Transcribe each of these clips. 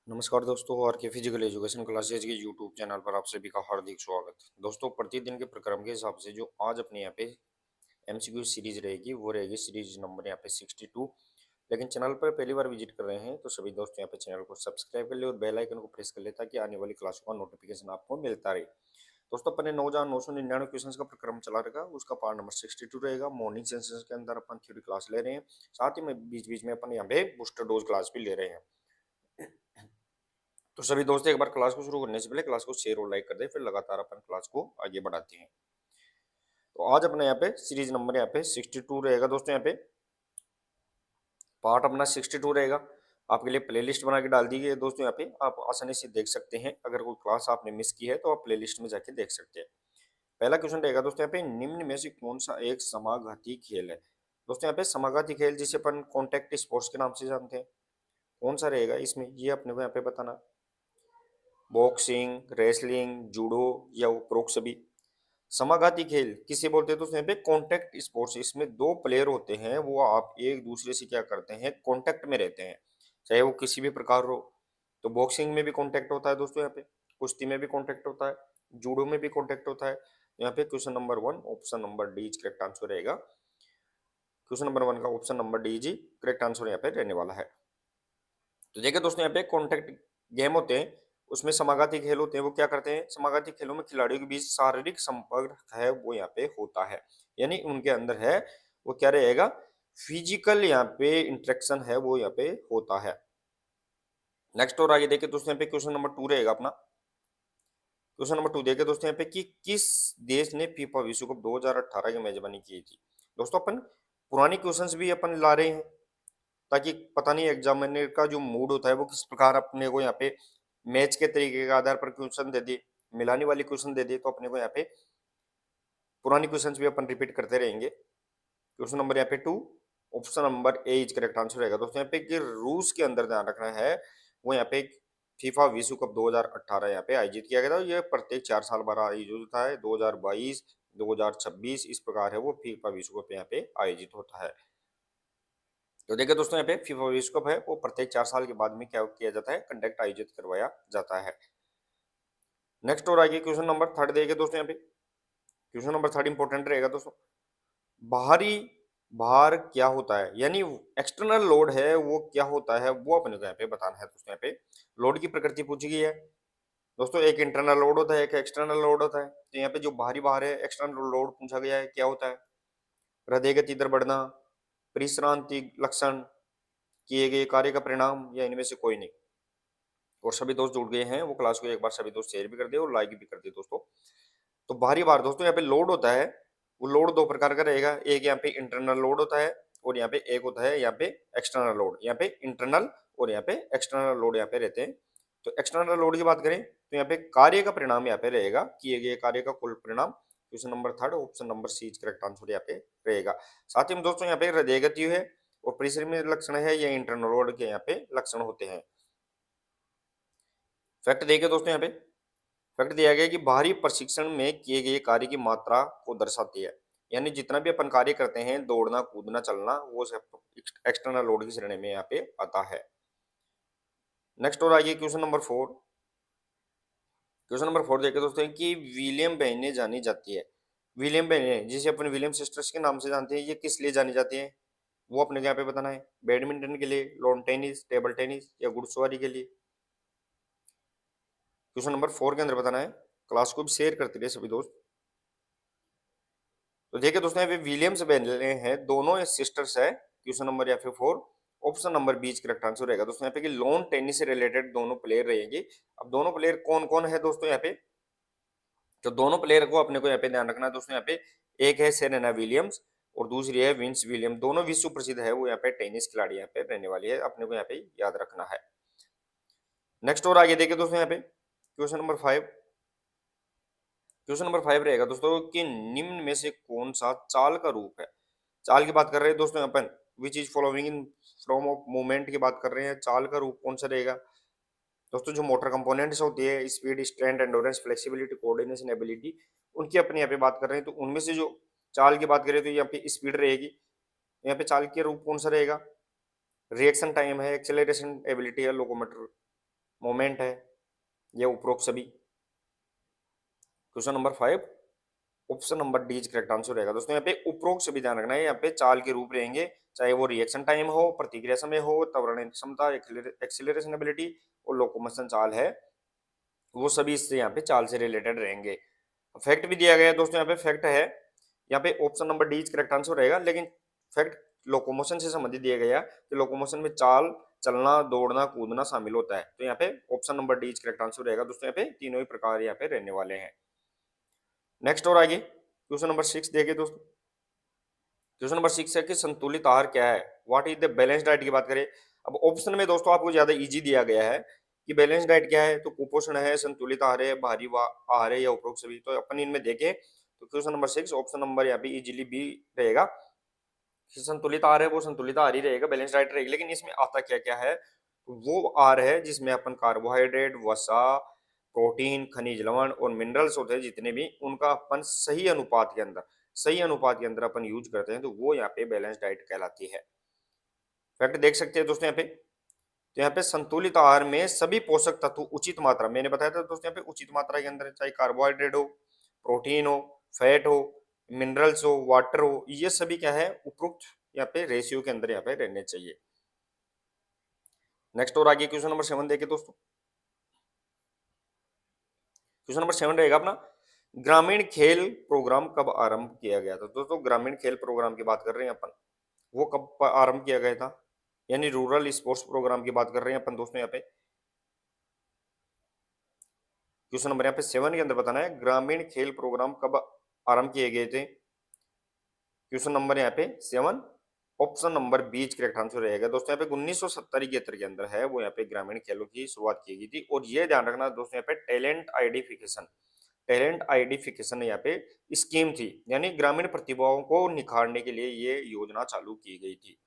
नमस्कार दोस्तों और के फिजिकल एजुकेशन क्लासेज के यूट्यूब चैनल पर आप सभी का हार्दिक स्वागत। दोस्तों प्रतिदिन के प्रक्रम के हिसाब से जो आज अपने यहाँ पे एमसीक्यू सीरीज रहेगी वो रहेगी सीरीज नंबर यहाँ पे 62। लेकिन चैनल पर पहली बार विजिट कर रहे हैं तो सभी दोस्त यहाँ पे चैनल को सब्सक्राइब कर ले और बेल आइकन को प्रेस कर ले ताकि आने वाली क्लासों का नोटिफिकेशन आपको मिलता रहे। दोस्तों अपने 9,999 क्वेश्चन का प्रक्रम चला रहेगा, उसका पार्ट नंबर 62 रहेगा। मॉर्निंग सेशंस के अंदर अपन थ्योरी क्लास ले रहे हैं, साथ ही में बीच बीच में अपन यहाँ पे बूस्टर डोज क्लास भी ले रहे हैं। तो सभी दोस्त एक बार क्लास को शुरू करने से पहले क्लास को शेयर और लाइक कर दे, फिर लगातार अपन क्लास को आगे बढ़ाते हैं। तो आज अपने यहाँ पे सीरीज नंबर यहाँ पे 62 रहेगा दोस्तों। यहाँ पे पार्ट अपना 62 रहेगा। आपके लिए प्लेलिस्ट बना के डाल दी गई है दोस्तों। यहाँ पे आप आसानी से देख सकते हैं, अगर कोई क्लास आपने मिस की है तो आप प्लेलिस्ट में जाके देख सकते हैं। पहला क्वेश्चन रहेगा दोस्तों यहाँ पे, निम्न में से कौन सा एक समाघाती खेल है। दोस्तों यहाँ पे समाघाती खेल जिसे अपन कॉन्टेक्ट स्पोर्ट्स के नाम से जानते हैं, कौन सा रहेगा इसमें, ये अपने को यहाँ पे बताना। बॉक्सिंग, रेसलिंग, जूडो या उपरोक्त सभी। समाघाती खेल किसे बोलते हैं दोस्तों, यहाँ पे कॉन्टेक्ट स्पोर्ट्स। इसमें दो प्लेयर होते हैं, वो आप एक दूसरे से क्या करते हैं, कॉन्टेक्ट में रहते हैं, चाहे वो किसी भी प्रकार हो। तो बॉक्सिंग में भी कॉन्टेक्ट होता है दोस्तों, यहाँ पे कुश्ती में भी कॉन्टेक्ट होता है, जूडो में भी कॉन्टेक्ट होता है। यहाँ पे question number 1 option number D correct answer रहेगा। क्वेश्चन नंबर 1 का option number D G correct answer यहाँ पे रहने वाला है। तो देखिए दोस्तों यहाँ पे कॉन्टेक्ट गेम होते हैं, उसमें समाघाती खेल होते हैं। वो क्या करते हैं, समाघाती खेलों में खिलाड़ियों के बीच शारीरिक संपर्क है वो यहाँ पे होता है, यानी उनके अंदर है वो क्या रहेगा, फिजिकल यहाँ पे इंटरेक्शन है वो यहाँ पे होता है। नेक्स्ट और आगे देखिए दोस्तों यहाँ पे क्वेश्चन नंबर 2 रहेगा अपना। क्वेश्चन नंबर 2 देखिए दोस्तों यहाँ पे कि किस देश ने फीफा विश्व कप 2018 की मेजबानी की थी। दोस्तों अपन पुरानी क्वेश्चंस भी अपन ला रहे हैं ताकि पता नहीं एग्जामिनर का जो मूड होता है वो किस प्रकार अपने को यहाँ पे मैच के तरीके के आधार पर क्वेश्चन दे दे, मिलाने वाली क्वेश्चन दे दे, तो अपने को यहाँ पे पुरानी क्वेश्चंस भी अपन रिपीट करते रहेंगे। क्वेश्चन नंबर यहाँ पे 2 option number A is correct answer रहेगा दोस्तों। यहाँ पे कि रूस के अंदर ध्यान रखना है, वो यहाँ पे फीफा विश्व कप 2018 यहाँ पे आयोजित किया गया था। ये प्रत्येक 4 साल बाद आयोजित होता है, 2022 2026 इस प्रकार है वो फीफा विश्व कप यहाँ पे आयोजित होता है। तो देखिए दोस्तों यहाँ पे फीफा विश्व कप है वो प्रत्येक 4 साल के बाद में क्या किया जाता है, कंडक्ट आयोजित करवाया जाता है। नेक्स्ट और आगे क्वेश्चन नंबर 3 देखिए दोस्तों। यहाँ पे क्वेश्चन नंबर 3 इंपॉर्टेंट रहेगा दोस्तों। बाहरी भार क्या होता है, यानी एक्सटर्नल लोड है वो क्या होता है, वो अपने को यहाँ पे बताना है दोस्तों। यहाँ पे लोड की प्रकृति पूछी गई है दोस्तों। एक इंटरनल लोड होता है, एक एक्सटर्नल लोड होता है। तो यहाँ पे जो बाहरी भार है, एक्सटर्नल लोड पूछा गया है, क्या होता है, हृदय गति दर बढ़ना, परिश्रांति लक्षण, किए गए कार्य का परिणाम, या इनमें से कोई नहीं। और सभी दोस्त जुड़ गए हैं वो क्लास को एक बार सभी दोस्त शेयर भी कर दे और लाइक भी कर दे दोस्तों। तो बाहरी भार दोस्तों यहाँ पे लोड होता है, वो लोड दो प्रकार का रहेगा। एक यहाँ पे इंटरनल लोड होता है और यहाँ पे एक होता है यहाँ पे एक्सटर्नल लोड। यहाँ पे इंटरनल और यहाँ पे एक्सटर्नल लोड यहाँ पे रहते हैं। तो एक्सटर्नल लोड की बात करें तो यहाँ पे कार्य का परिणाम यहाँ पे रहेगा, किए गए कार्य का कुल परिणाम। Question number 3 option number C correct answer यहाँ पे रहेगा। साथ ही में दोस्तों यहाँ पे हृदय गति है और परिश्रमी लक्षण है, या इंटरनल लोड के यहाँ पे लक्षण होते हैं। फैक्ट देखिए दोस्तों यहाँ पे फैक्ट दिया गया है कि बाहरी प्रशिक्षण में किए गए कार्य की मात्रा को दर्शाती है, यानी जितना भी अपन कार्य करते हैं, दौड़ना कूदना चलना, वो सब एक्सटर्नल लोड की श्रेणी में यहाँ पे आता है। नेक्स्ट और आइए क्वेश्चन नंबर 4 देखिए दोस्तों कि विलियम बहने जानी जाती है। विलियम बहने जिसे अपन विलियम सिस्टर्स के नाम से जानते हैं, ये किस लिए जानी जाती है, वो अपने को यहाँ पे बताना है। बैडमिंटन के लिए, लॉन टेनिस, टेबल टेनिस या घुड़सवारी के लिए। क्वेश्चन नंबर 4 के अंदर बताना है। क्लास को भी शेयर करते रहे सभी दोस्त। तो देखिए दोस्तों यहाँ पे विलियम्स बेनले हैं, दोनों सिस्टर्स है। क्वेश्चन नंबर यहाँ पे 4 option number B correct answer रहेगा दोस्तों। यहाँ पे कि लॉन टेनिस से रिलेटेड दोनों प्लेयर रहेंगे। अब दोनों प्लेयर कौन कौन है दोस्तों यहाँ पे, तो दोनों प्लेयर को अपने को यहाँ पे ध्यान रखना है दोस्तों। यहाँ पे एक है सेरेना विलियम्स और दूसरी है विंस विलियम, दोनों विश्व प्रसिद्ध है वो यहाँ पे टेनिस खिलाड़ी यहाँ पे रहने वाली है, अपने को यहाँ पे याद रखना है। नेक्स्ट और आगे देखिए दोस्तों यहाँ पे क्वेश्चन नंबर 5 रहेगा दोस्तों कि निम्न में से कौन सा चाल का रूप है। चाल की बात कर रहे हैं दोस्तों अपन, which is following in from of movement की बात कर रहे हैं। चाल का रूप कौन सा रहेगा दोस्तों, जो मोटर कंपोनेंट्स होती है, speed, strength, endurance, flexibility, coordination, ability, उनकी अपने यहाँ पे बात कर रहे हैं। तो उनमें से जो चाल की बात करें तो यहाँ पे स्पीड रहेगी। यहाँ पे चाल के रूप कौन सा रहेगा, रिएक्शन टाइम है, एक्सेलरेशन एबिलिटी है, लोकोमोटर मोमेंट है, ये उपरोक्त सभी। Question number 5, option number D is correct answer रहेगा दोस्तों। यहाँ पे उपरोक्त सभी ध्यान रखना है, यहाँ पे चाल के रूप रहेंगे, चाहे वो रिएक्शन टाइम हो, प्रतिक्रिया समय हो, त्वरण क्षमता, एक्सीलरेशन एबिलिटी और लोकोमोशन चाल है, वो सभी इससे यहाँ पे चाल से रिलेटेड रहेंगे। फैक्ट भी दिया गया है दोस्तों, यहाँ पे फैक्ट है, यहाँ पे option number D is correct answer रहेगा, लेकिन फैक्ट लोकोमोशन से संबंधित दिया गया कि लोकोमोशन में चाल, चलना, दौड़ना, कूदना शामिल होता है। तो यहाँ पे option number D is correct answer रहेगा दोस्तों। यहाँ पे तीनों ही प्रकार यहाँ पे रहने वाले हैं। नेक्स्ट और आगे क्वेश्चन नंबर 6 देखिए दोस्तों। क्वेश्चन नंबर 6 है कि संतुलित आहार क्या है, what is the balance diet की बात करें। अब ऑप्शन में दोस्तों आपको ज्यादा इजी दिया गया है कि बैलेंस डाइट क्या है, तो कुपोषण है, संतुलित आहार है, भारी आहार है या उपरोक्त सभी। तो अपन इनमें देखें तो क्वेश्चन नंबर 6 ऑप्शन नंबर यहाँ पे इजीली बी रहेगा कि संतुलित आहार है, वो संतुलित आहार ही रहेगा, बैलेंस डाइट रहेगी। लेकिन इसमें आता क्या क्या है, वो आहार है जिसमें अपन कार्बोहाइड्रेट, वसा, प्रोटीन, खनिज लवण और मिनरल्स होते हैं जितने भी, उनका अपन सही अनुपात के अंदर अपन यूज करते हैं, तो वो यहाँ पे बैलेंस डाइट कहलाती है। फैक्ट देख सकते हैं दोस्तों यहाँ पे, तो यहाँ पे संतुलित आहार में सभी पोषक तत्व उचित मात्रा, मैंने बताया था दोस्तों यहाँ पे उचित मात्रा के अंदर, चाहे कार्बोहाइड्रेट हो, प्रोटीन हो, फैट हो, मिनरल्स हो, वाटर हो, ये सभी क्या है उपरोक्त यहाँ पे रेशियो के अंदर यहाँ पे रहने चाहिए। नेक्स्ट और आगे क्वेश्चन नंबर 7 देखिए दोस्तों। क्वेश्चन नंबर 7 रहेगा अपना, ग्रामीण खेल प्रोग्राम कब आरंभ किया गया था। दोस्तों ग्रामीण खेल प्रोग्राम की बात कर रहे हैं अपन, वो कब आरंभ किया गया था, यानी रूरल स्पोर्ट्स प्रोग्राम की बात कर रहे हैं अपन दोस्तों। यहाँ पे क्वेश्चन नंबर यहाँ पे 7 के अंदर बताना है ग्रामीण खेल प्रोग्राम कब आरंभ किए गए थे। क्वेश्चन नंबर यहाँ पे 7 option number B correct answer रहेगा दोस्तों। यहाँ पे 1970 के अंदर है वो यहाँ पे ग्रामीण खेलों की शुरुआत की गई थी। और ये ध्यान रखना दोस्तों यहाँ पे टैलेंट आइडेंटिफिकेशन यहाँ पे स्कीम थी, यानी ग्रामीण प्रतिभाओं को निखारने के लिए ये योजना चालू की गई थी।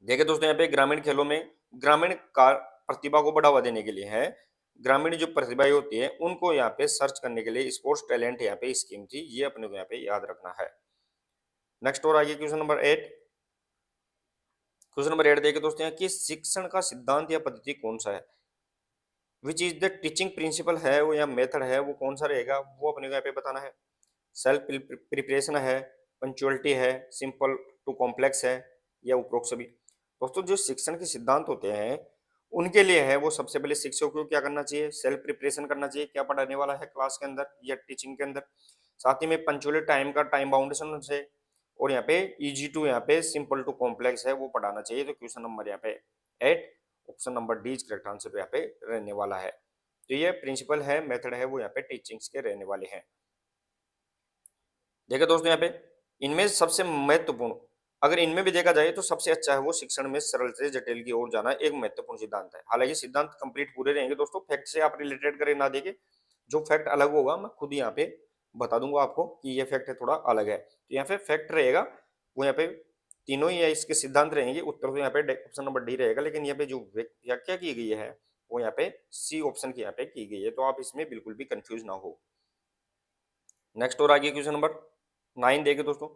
देखिए दोस्तों यहाँ पे ग्रामीण खेलों में ग्रामीण प्रतिभा को बढ़ावा देने के लिए है, ग्रामीण जो प्रतिभाएं होती है उनको यहाँ पे सर्च करने के लिए स्पोर्ट्स टैलेंट यहाँ पे स्कीम थी, ये अपने को यहाँ पे याद रखना है। नेक्स्ट और आगे क्वेश्चन नंबर 8। क्वेश्चन नंबर 8 देखिए दोस्तों यहाँ कि शिक्षण का सिद्धांत या पद्धति कौन सा है, which is the teaching principle है वो या मेथड है वो कौन सा रहेगा, वो अपने को यहाँ पे बताना है। सेल्फ प्रिपरेशन है, पंचुअलिटी है, सिंपल टू कॉम्प्लेक्स है या उपरोक्त सभी। दोस्तों जो शिक्षण के सिद्धांत होते हैं उनके लिए है वो सबसे पहले शिक्षक को क्या करना चाहिए, सेल्फ प्रिपरेशन करना चाहिए, क्या पढ़ाने वाला है क्लास के अंदर या टीचिंग के अंदर। साथ ही में पंचुअलिटी टाइम का टाइम बाउंडेशन से, और यहाँ पे इजी टू यहाँ पे सिंपल टू कॉम्प्लेक्स है वो पढ़ाना चाहिए। तो क्वेश्चन नंबर यहाँ पे 8 option number D correct answer यहाँ पे रहने वाला है। तो ये प्रिंसिपल है, मेथड है वो यहाँ पे टीचिंग्स के रहने वाले हैं। देखिए दोस्तों यहाँ पे इनमें सबसे महत्वपूर्ण, अगर इनमें भी देखा जाए तो सबसे अच्छा है वो शिक्षण में सरल से जटिल की ओर जाना एक महत्वपूर्ण सिद्धांत है। हालांकि सिद्धांत कंप्लीट पूरे रहेंगे दोस्तों, फैक्ट से आप रिलेटेड करें ना देखे, जो फैक्ट अलग होगा मैं खुद यहाँ पे बता दूंगा आपको कि ये फैक्ट है थोड़ा अलग है। तो यहाँ पे फैक्ट रहेगा वो यहाँ पे तीनों ही इसके सिद्धांत रहेंगे, उत्तर तो यहाँ पे ऑप्शन नंबर डी रहेगा। लेकिन यहाँ पे जो व्याख्या की गई है वो यहाँ पे सी ऑप्शन की यहाँ पे की गई है, तो आप इसमें बिल्कुल भी कंफ्यूज ना हो। नेक्स्ट और आगे क्वेश्चन नंबर 9 देखे दोस्तों,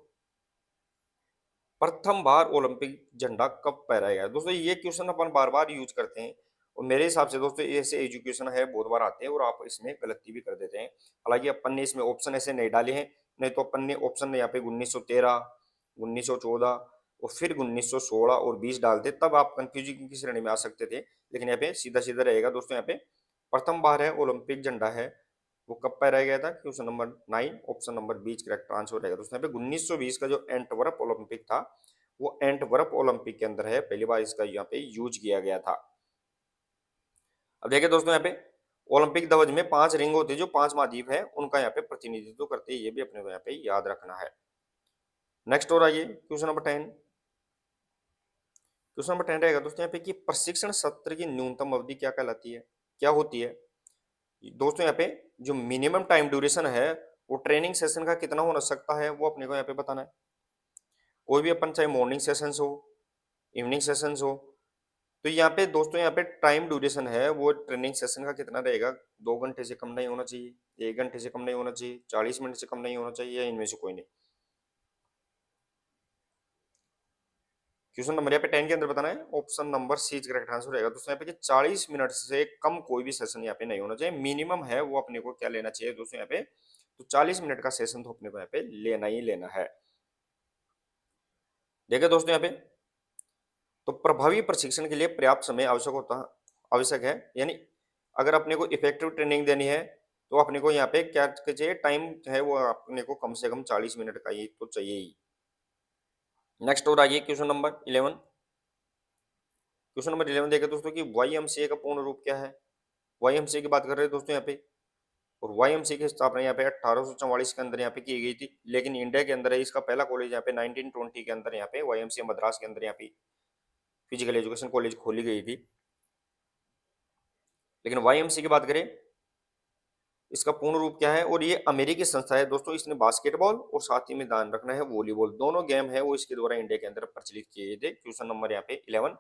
प्रथम बार ओलंपिक झंडा कब फहराया गया। दोस्तों ये क्वेश्चन अपन बार बार यूज करते हैं और मेरे हिसाब से दोस्तों ऐसे एजुकेशन है बहुत बार आते हैं और आप इसमें गलती भी कर देते हैं। हालांकि अपन ने इसमें ऑप्शन ऐसे नहीं डाले हैं, नहीं तो अपन ने ऑप्शन यहाँ पे 1913, 1914 और फिर 1916 और 20 डालते, तब आप कंफ्यूजिंग की श्रेणी में आ सकते थे। लेकिन यहाँ पे सीधा सीधा रहेगा दोस्तों, यहाँ पे प्रथम बार है ओलंपिक झंडा है वो कब फहराया गया था। Question number 9 option number B correct answer रहेगा दोस्तों। यहाँ पे 1920 का जो एंटवर्प ओलंपिक था वो एंटवर्प ओलंपिक के अंदर है, पहली बार इसका यहाँ पे यूज किया गया था। अब देखिए दोस्तों यहाँ पे ओलंपिक ध्वज में 5 रिंग होती है जो 5 महाद्वीप है उनका यहाँ पे प्रतिनिधित्व करते हैं, ये भी अपने को यहाँ पे याद रखना है। नेक्स्ट और आइए क्वेश्चन नंबर 10। क्वेश्चन नंबर 10 रहेगा दोस्तों यहाँ पे कि प्रशिक्षण सत्र की न्यूनतम अवधि क्या कहलाती है, क्या होती है। दोस्तों यहाँ पे जो मिनिमम टाइम ड्यूरेशन है वो ट्रेनिंग सेशन का कितना हो सकता है वो अपने को यहाँ पे बताना है। कोई भी अपन चाहे मॉर्निंग सेशंस हो, इवनिंग सेशंस हो, तो यहाँ पे दोस्तों यहाँ पे टाइम ड्यूरेशन है वो ट्रेनिंग सेशन का कितना रहेगा, 2 घंटे से कम नहीं होना चाहिए, 1 घंटे से कम नहीं होना चाहिए, 40 मिनट से कम नहीं होना चाहिए, या इनमें से कोई नहीं। क्वेश्चन नंबर यहाँ पे 10 के अंदर बताना है, option number C correct answer रहेगा दोस्तों। यहाँ पे कि 40 मिनट से कम कोई भी सेशन यहाँ पे नहीं होना चाहिए, मिनिमम है वो अपने को क्या लेना चाहिए दोस्तों यहाँ पे, तो 40 मिनट का सेशन तो अपने को यहाँ पे लेना ही लेना है। देखिए दोस्तों यहाँ पे, तो प्रभावी प्रशिक्षण के लिए पर्याप्त समय आवश्यक है, यानी अगर अपने को इफेक्टिव ट्रेनिंग देनी है तो अपने को यहाँ पे क्या चाहिए, टाइम है वो अपने को कम से कम 40 मिनट का ही तो चाहिए ही। नेक्स्ट और आइए क्वेश्चन नंबर 11। क्वेश्चन नंबर 11 देखें दोस्तों कि वाईएमसीए का पूर्ण रूप क्या है। वाईएमसीए की बात कर रहे हैं दोस्तों यहाँ पे, और वाईएमसीए की स्थापना यहाँ पे 1844 के अंदर यहाँ पे की गई थी, लेकिन इंडिया के अंदर है इसका पहला कॉलेज यहाँ पे 1920 के अंदर यहाँ पे वाईएमसीए मद्रास के अंदर यहाँ पे फिजिकल एजुकेशन कॉलेज खोली गई थी। लेकिन वाईएमसीए की बात करें, इसका पूर्ण रूप क्या है, और ये अमेरिकी संस्था है दोस्तों। इसने बास्केटबॉल और साथ ही में ध्यान रखना है वॉलीबॉल, दोनों गेम है वो इसके द्वारा इंडिया के अंदर प्रचलित किए गए थे। क्वेश्चन नंबर यहाँ पे 11,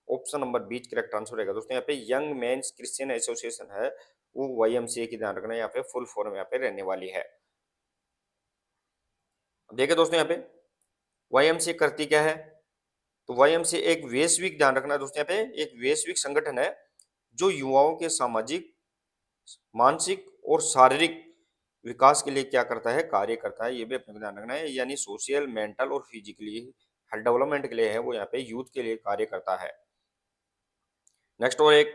option number B correct answer रहेगा दोस्तों। यहाँ पे यंग मेंस क्रिश्चियन एसोसिएशन है वो वाईएमसीए की ध्यान रखना है, यहाँ पे फुल फॉर्म यहाँ पे रहने वाली है। देखिए दोस्तों यहाँ पे वाईएमसीए करती क्या है, तो वाईएमसीए एक वैश्विक, ध्यान रखना है दोस्तों यहाँ पे, एक वैश्विक संगठन है जो युवाओं के सामाजिक, मानसिक और शारीरिक विकास के लिए क्या करता है, कार्य करता है। ये भी अपने को ध्यान रखना है, यानी सोशल, मेंटल और फिजिकली डेवलपमेंट के लिए है वो, यहाँ पे यूथ के लिए कार्य करता है। नेक्स्ट और एक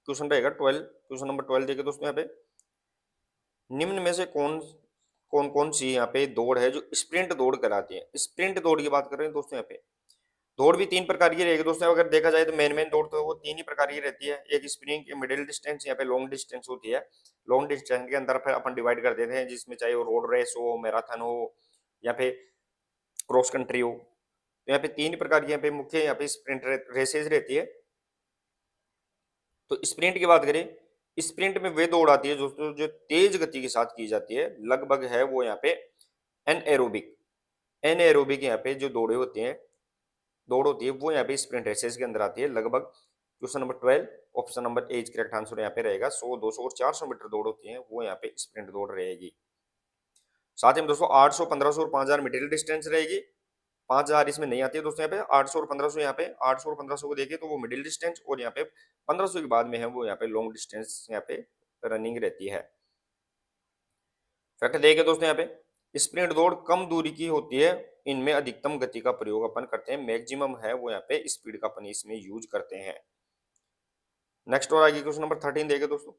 क्वेश्चन रहेगा 12, क्वेश्चन नंबर 12 देखिए दोस्तों यहाँ पे, निम्न में से कौन कौन कौन सी यहाँ पे दौड़ है जो स्प्रिंट दौड़ कहलाती है। स्प्रिंट दौड़ की बात कर रहे हैं दोस्तों यहाँ पे, दौड़ भी 3 प्रकार की रहेगी दोस्तों। अगर देखा जाए तो मेन दौड़ तो वो 3 ही प्रकार की रहती है, एक स्प्रिंट, मिडिल डिस्टेंस, यहाँ पे लॉन्ग डिस्टेंस होती है। लॉन्ग डिस्टेंस के अंदर फिर अपन डिवाइड कर देते हैं, जिसमें चाहे वो रोड रेस हो, मैराथन हो या फिर क्रॉस कंट्री हो। तो यहाँ पे 3 प्रकार की यहाँ पे मुख्य यहाँ पे स्प्रिंट रेसेज रहती है। तो स्प्रिंट की बात करें, स्प्रिंट में वे दौड़ आती है दोस्तों जो तेज गति के साथ की जाती है, लगभग है वो यहाँ पे एनएरोबिक, एनएरोबिक यहाँ पे जो दौड़ होती है वो यहाँ पे स्प्रिंट रेसेस के अंदर आती है लगभग। Question number 12, option number A correct answer यहाँ पे रहेगा। 100, 200 और 400 मीटर दौड़ होती है वो यहाँ पे स्प्रिंट दौड़ रहेगी। साथ ही में दोस्तों 800, 1500 और 5000 मिडिल डिस्टेंस रहेगी। 5000 इसमें नहीं आती है दोस्तों, यहाँ पे 800 और 1500, यहाँ पे 800 और 1500 को देखिए तो वो मिडिल डिस्टेंस, और यहाँ पे 1500 के बाद में है वो यहाँ पे लॉन्ग डिस्टेंस यहाँ पे रनिंग रहती है। फैक्ट देखिए दोस्तों यहाँ पे, स्प्रिंट दौड़ कम दूरी की होती है, इनमें अधिकतम गति का प्रयोग अपन करते हैं, मैक्सिमम है वो यहाँ पे स्पीड का अपन इसमें यूज करते हैं। नेक्स्ट और आगे क्वेश्चन नंबर 13 देखिए दोस्तों।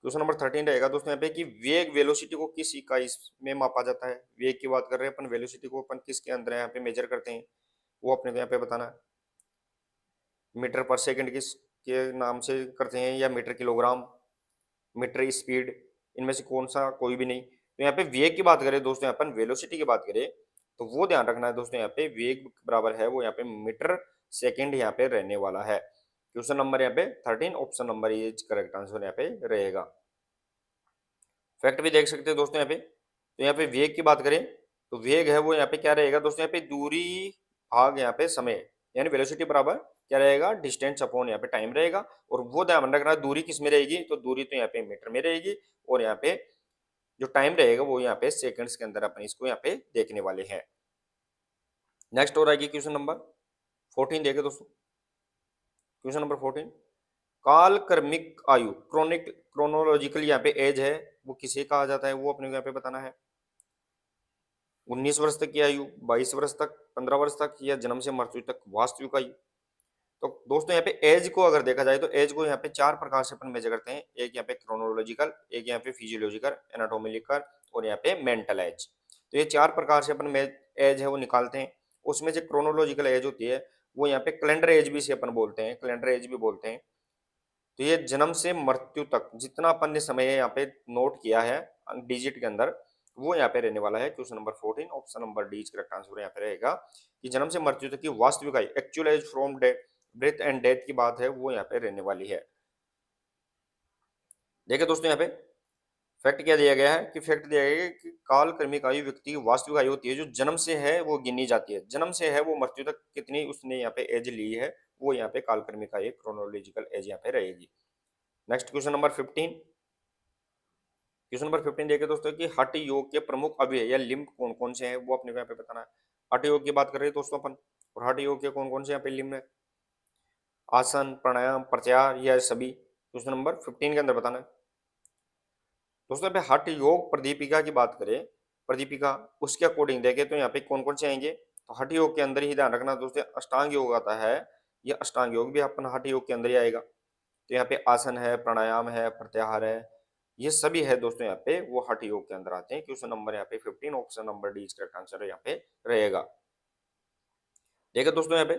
क्वेश्चन नंबर 13 रहेगा दोस्तों यहाँ पे कि वेग वेलोसिटी को किस इकाई में मापा जाता है। वेग की बात कर रहे हैं अपन, वेलोसिटी को अपन किसके अंदर यहाँ पे मेजर करते हैं वो अपने को यहाँ पे बताना है। मीटर पर सेकंड किस के नाम से करते हैं, या मीटर किलोग्राम, मीटर स्पीड, इनमें से कौन सा, कोई भी नहीं। तो यहाँ पे वेग की बात करें दोस्तों, यहाँ पर वेलोसिटी की बात करें तो वो ध्यान रखना है दोस्तों, यहाँ पे वेग बराबर है वो यहाँ पे मीटर सेकंड यहाँ पे रहने वाला है। क्वेश्चन नंबर यहाँ पे 13, ऑप्शन नंबर ये करेक्ट आंसर यहाँ पे रहेगा। फैक्ट भी देख सकते हैं दोस्तों यहाँ पे, तो यहाँ पे वेग की बात करें तो वेग है वो यहाँ पे क्या रहेगा दोस्तों, यहाँ पे दूरी भाग यहाँ पे समय, यानी वेलोसिटी बराबर क्या रहेगा, डिस्टेंस अपॉन यहाँ पे टाइम रहेगा। और वो ध्यान रखना दूरी किस में रहेगी, तो दूरी तो यहाँ पे मीटर में रहेगी, और यहाँ पे जो टाइम रहेगा वो यहाँ पे सेकंड्स के अंदर अपन इसको यहाँ पे देखने वाले हैं। नेक्स्ट हो रहेगी क्वेश्चन नंबर 14 देखे दोस्तों। क्वेश्चन नंबर 14, काल क्रमिक आयु, क्रोनोलॉजिकल यहाँ पे एज है वो किसे कहा जाता है, वो अपने को यहाँ पे बताना है। 19 वर्ष तक की आयु, 22 वर्ष तक, 15 वर्ष तक, या जन्म से मृत्यु तक वास्तविक आयु। तो दोस्तों यहाँ पे एज को अगर देखा जाए तो एज को यहाँ पे 4 प्रकार से अपन मेजर करते हैं, एक यहाँ पे क्रोनोलॉजिकल, एक यहाँ पे फिजियोलॉजिकल, एनाटोमिकल, और यहाँ पे मेंटल एज। तो ये 4 प्रकार से अपन एज है वो निकालते हैं। उसमें से क्रोनोलॉजिकल एज होती है वो यहाँ पे कैलेंडर एज भी से अपन बोलते हैं, कैलेंडर एज भी बोलते हैं। तो ये जन्म से मृत्यु तक जितना अपन ने समय यहाँ पे नोट किया है डिजिट के अंदर वो यहाँ पे रहने वाला है। Question number 14, option number D correct answer यहाँ पे रहेगा कि जन्म से मृत्यु तक की वास्तविक आयु, actual age from breath and death की बात है वो यहाँ पे रहने वाली है। देखिए दोस्तों यहाँ पे फैक्ट क्या दिया गया है, कि फैक्ट दिया गया है कि काल क्रमिक आयु व्यक्ति की वास्तविक आयु होती है जो जन्म से है वो गिनी जाती है, जन्म से है वो मृत्यु तक कितनी उसने यहाँ पे एज ली है वो यहाँ पे काल क्रमिक आयु, क्रोनोलॉजिकल एज यहाँ पे रहेगी। Next question number 15, question number 15 देखिए दोस्तों कि हठ योग के प्रमुख अवयव या लिम्ब कौन कौन से हैं वो अपने को यहाँ पे बताना है। हठ योग की बात कर रहे हैं दोस्तों अपन, और हठ योग के कौन कौन से यहाँ पे निम्न है? आसन, प्राणायाम, प्रत्याहार, या सभी? क्वेश्चन नंबर 15 के अंदर बताना है। दोस्तों यहाँ पे हठ योग प्रदीपिका की बात करें, प्रदीपिका उसके अकॉर्डिंग देखें तो यहाँ पे कौन कौन से आएंगे? तो हठ योग के अंदर ही ध्यान रखना दोस्तों, अष्टांग योग आता है, ये अष्टांग योग भी अपन हठ योग के अंदर ही आएगा। तो यहाँ पे आसन है, प्राणायाम है, प्रत्याहार है, ये सभी है दोस्तों यहाँ पे वो हठ योग के अंदर आते हैं। क्वेश्चन नंबर यहाँ पे 15, ऑप्शन नंबर डी इसका करेक्ट आंसर यहाँ पे रहेगा। देखिए दोस्तों यहाँ पे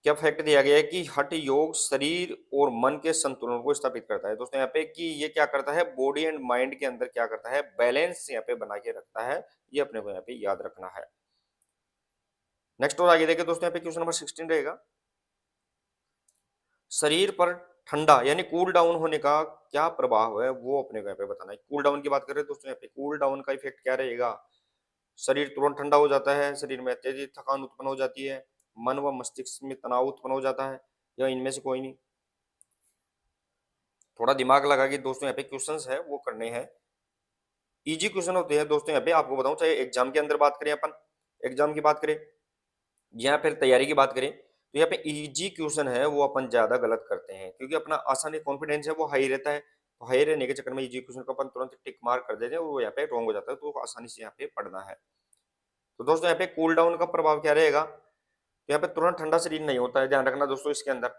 क्या फैक्ट दिया गया है कि हठ योग शरीर और मन के संतुलन को स्थापित करता है। दोस्तों यहाँ पे कि ये क्या करता है, बॉडी एंड माइंड के अंदर क्या करता है, बैलेंस यहाँ पे बना के रखता है, ये अपने को यहाँ पे याद रखना है। नेक्स्ट और आगे देखिए दोस्तों यहाँ पे क्वेश्चन नंबर 16 रहेगा, शरीर पर ठंडा यानी कूल डाउन होने का क्या प्रभाव है वो अपने को यहाँ पे बताना है। कूल डाउन की बात करें दोस्तों, यहाँ पे कूल डाउन का इफेक्ट क्या रहेगा, शरीर तुरंत ठंडा हो जाता है, शरीर में तेजी थकान उत्पन्न हो जाती है, मन व मस्तिष्क में तनाव उत्पन्न हो जाता है, या इनमें से कोई नहीं? थोड़ा दिमाग लगा के दोस्तों यहाँ पे क्वेश्चंस है वो करने हैं, इजी क्वेश्चन होते हैं दोस्तों यहाँ पे। आपको बताऊं, चाहे एग्जाम के अंदर बात करें, अपन एग्जाम की बात करें या फिर तैयारी की बात करें, तो यहाँ पे इजी क्वेश्चन है वो अपन ज्यादा गलत करते हैं, क्योंकि अपना आसानी कॉन्फिडेंस है वो हाई रहता है, तो हाई रहने के चक्कर में इजी क्वेश्चन को अपन तुरंत टिक मार्क कर देते हैं और वो यहाँ पे रॉन्ग हो जाता है, तो आसानी से यहाँ पे पढ़ना है। तो दोस्तों यहाँ पे कूल डाउन का प्रभाव क्या रहेगा, तो यहाँ पे तुरंत ठंडा शरीर नहीं होता है, ध्यान रखना दोस्तों, इसके अंदर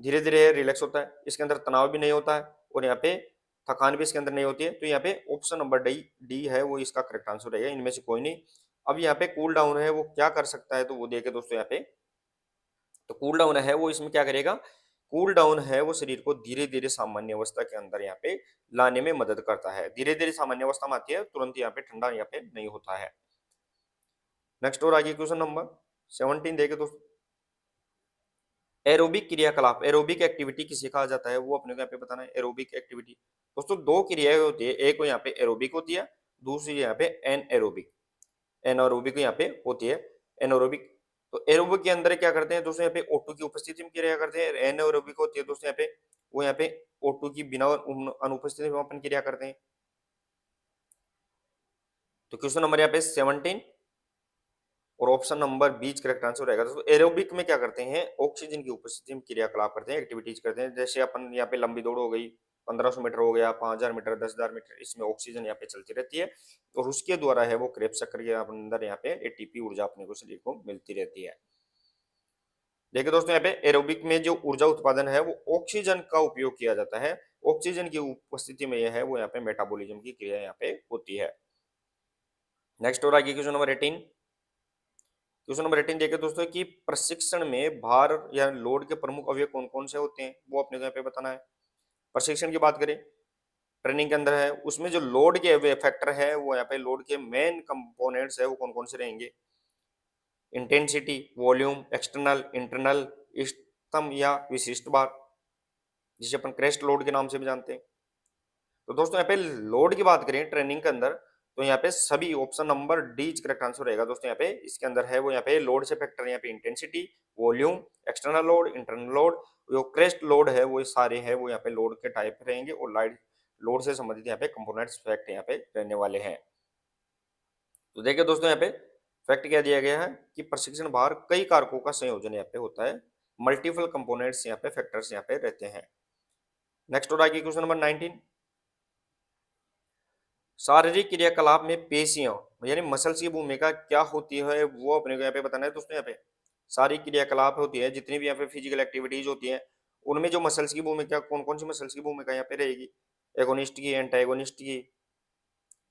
धीरे धीरे रिलैक्स होता है, इसके अंदर तनाव भी नहीं होता है, और यहाँ पे थकान भी इसके अंदर नहीं होती है। तो यहाँ पे ऑप्शन नंबर डी डी है वो इसका करेक्ट आंसर रहेगा, इनमें से कोई नहीं। अब यहाँ पे कूल डाउन है वो क्या कर सकता है, तो वो देखे दोस्तों यहाँ पे, तो कूल डाउन है वो इसमें क्या करेगा, कूल डाउन है वो शरीर को धीरे धीरे सामान्य अवस्था के अंदर यहाँ पे लाने में मदद करता है, धीरे धीरे सामान्य अवस्था में आती है, तुरंत यहाँ पे ठंडा यहाँ पे नहीं होता है। नेक्स्ट और आगे क्वेश्चन नंबर 17 देखे दोस्तों, एरोबिक क्रियाकलाप, एरोबिक एक्टिविटी किसे कहा जाता है वो अपने को यहाँ पे बताना है। एरोबिक एक्टिविटी दोस्तों दो क्रियाएं होती है, एक यहाँ पे एरोबिक होती है, दूसरी यहाँ पे एनएरोबिक, एनारोबिक यहाँ पे होती है, एनारोबिक। तो एरोबिक के अंदर क्या करते हैं दोस्तों, यहाँ पे O2 की उपस्थिति में क्रिया करते हैं, एनारोबिक होती है दोस्तों यहाँ पे वो यहाँ पे O2 की बिना अनुपस्थिति में अपन क्रिया करते हैं। तो क्वेश्चन नंबर यहाँ पे 17 और ऑप्शन नंबर बीच करेक्ट आंसर रहेगा। दोस्तों एरोबिक में क्या करते हैं, ऑक्सीजन की उपस्थिति में क्रियाकलाप करते हैं, एक्टिविटीज करते हैं, जैसे अपन यहाँ पे लंबी दौड़ हो गई, 1500 मीटर हो गया, 5000 मीटर, 10,000 मीटर, इसमें ऑक्सीजन यहाँ पे चलती रहती है, और उसके द्वारा है वो क्रेब्स चक्र के अंदर यहाँ पे एटीपी ऊर्जा अपने को शरीर को मिलती रहती है। देखिए दोस्तों यहाँ पे एरोबिक में जो ऊर्जा उत्पादन है वो ऑक्सीजन का उपयोग किया जाता है, ऑक्सीजन की उपस्थिति में यह है वो यहाँ पे मेटाबॉलिज्म की क्रिया यहाँ पे होती है। नेक्स्ट और आगे क्वेश्चन नंबर 18, क्वेश्चन नंबर 18 देखिए दोस्तों कि प्रशिक्षण में भार या लोड के प्रमुख अवयव कौन कौन से होते हैं वो अपने को यहाँ पे बताना है। प्रशिक्षण की बात करें, ट्रेनिंग के अंदर है, उसमें जो लोड के फैक्टर है वो यहाँ पे लोड के मेन कंपोनेंट्स है वो कौन कौन से रहेंगे, इंटेंसिटी, वॉल्यूम, एक्सटर्नल, इंटरनल, इष्टतम या विशिष्ट भार, जिसे अपन क्रेस्ट लोड के नाम से भी जानते हैं। तो दोस्तों यहाँ पे लोड की बात करें ट्रेनिंग के अंदर, तो यहाँ पे सभी option number D correct answer रहेगा दोस्तों। यहाँ पे इसके अंदर है वो यहाँ पे लोड से फैक्टर यहाँ पे intensity, volume, external load, internal load, जो क्रेस्ट लोड है वो सारे है वो यहाँ पे लोड के टाइप रहेंगे, और लाइट लोड से संबंधित यहाँ पे कंपोनेंट्स फैक्ट यहाँ पे रहने वाले हैं। तो देखिए दोस्तों यहाँ पे फैक्ट क्या दिया गया है कि प्रशिक्षण भार कई कारकों का संयोजन यहाँ पे होता है, मल्टीपल कंपोनेंट्स यहाँ पे फैक्टर्स यहाँ पे रहते हैं। नेक्स्ट और आगे क्वेश्चन नंबर 19, शारीरिक क्रियाकलाप में पेशियां यानी मसल्स की भूमिका क्या होती है वो अपने को यहाँ पे बताना है दोस्तों। यहाँ पे सारी क्रियाकलाप होती है, जितनी भी यहाँ पे फिजिकल एक्टिविटीज होती है उनमें जो मसल्स की भूमिका, कौन कौन सी मसल्स की भूमिका यहाँ पे रहेगी, एगोनिस्ट की, एंटागोनिस्ट की,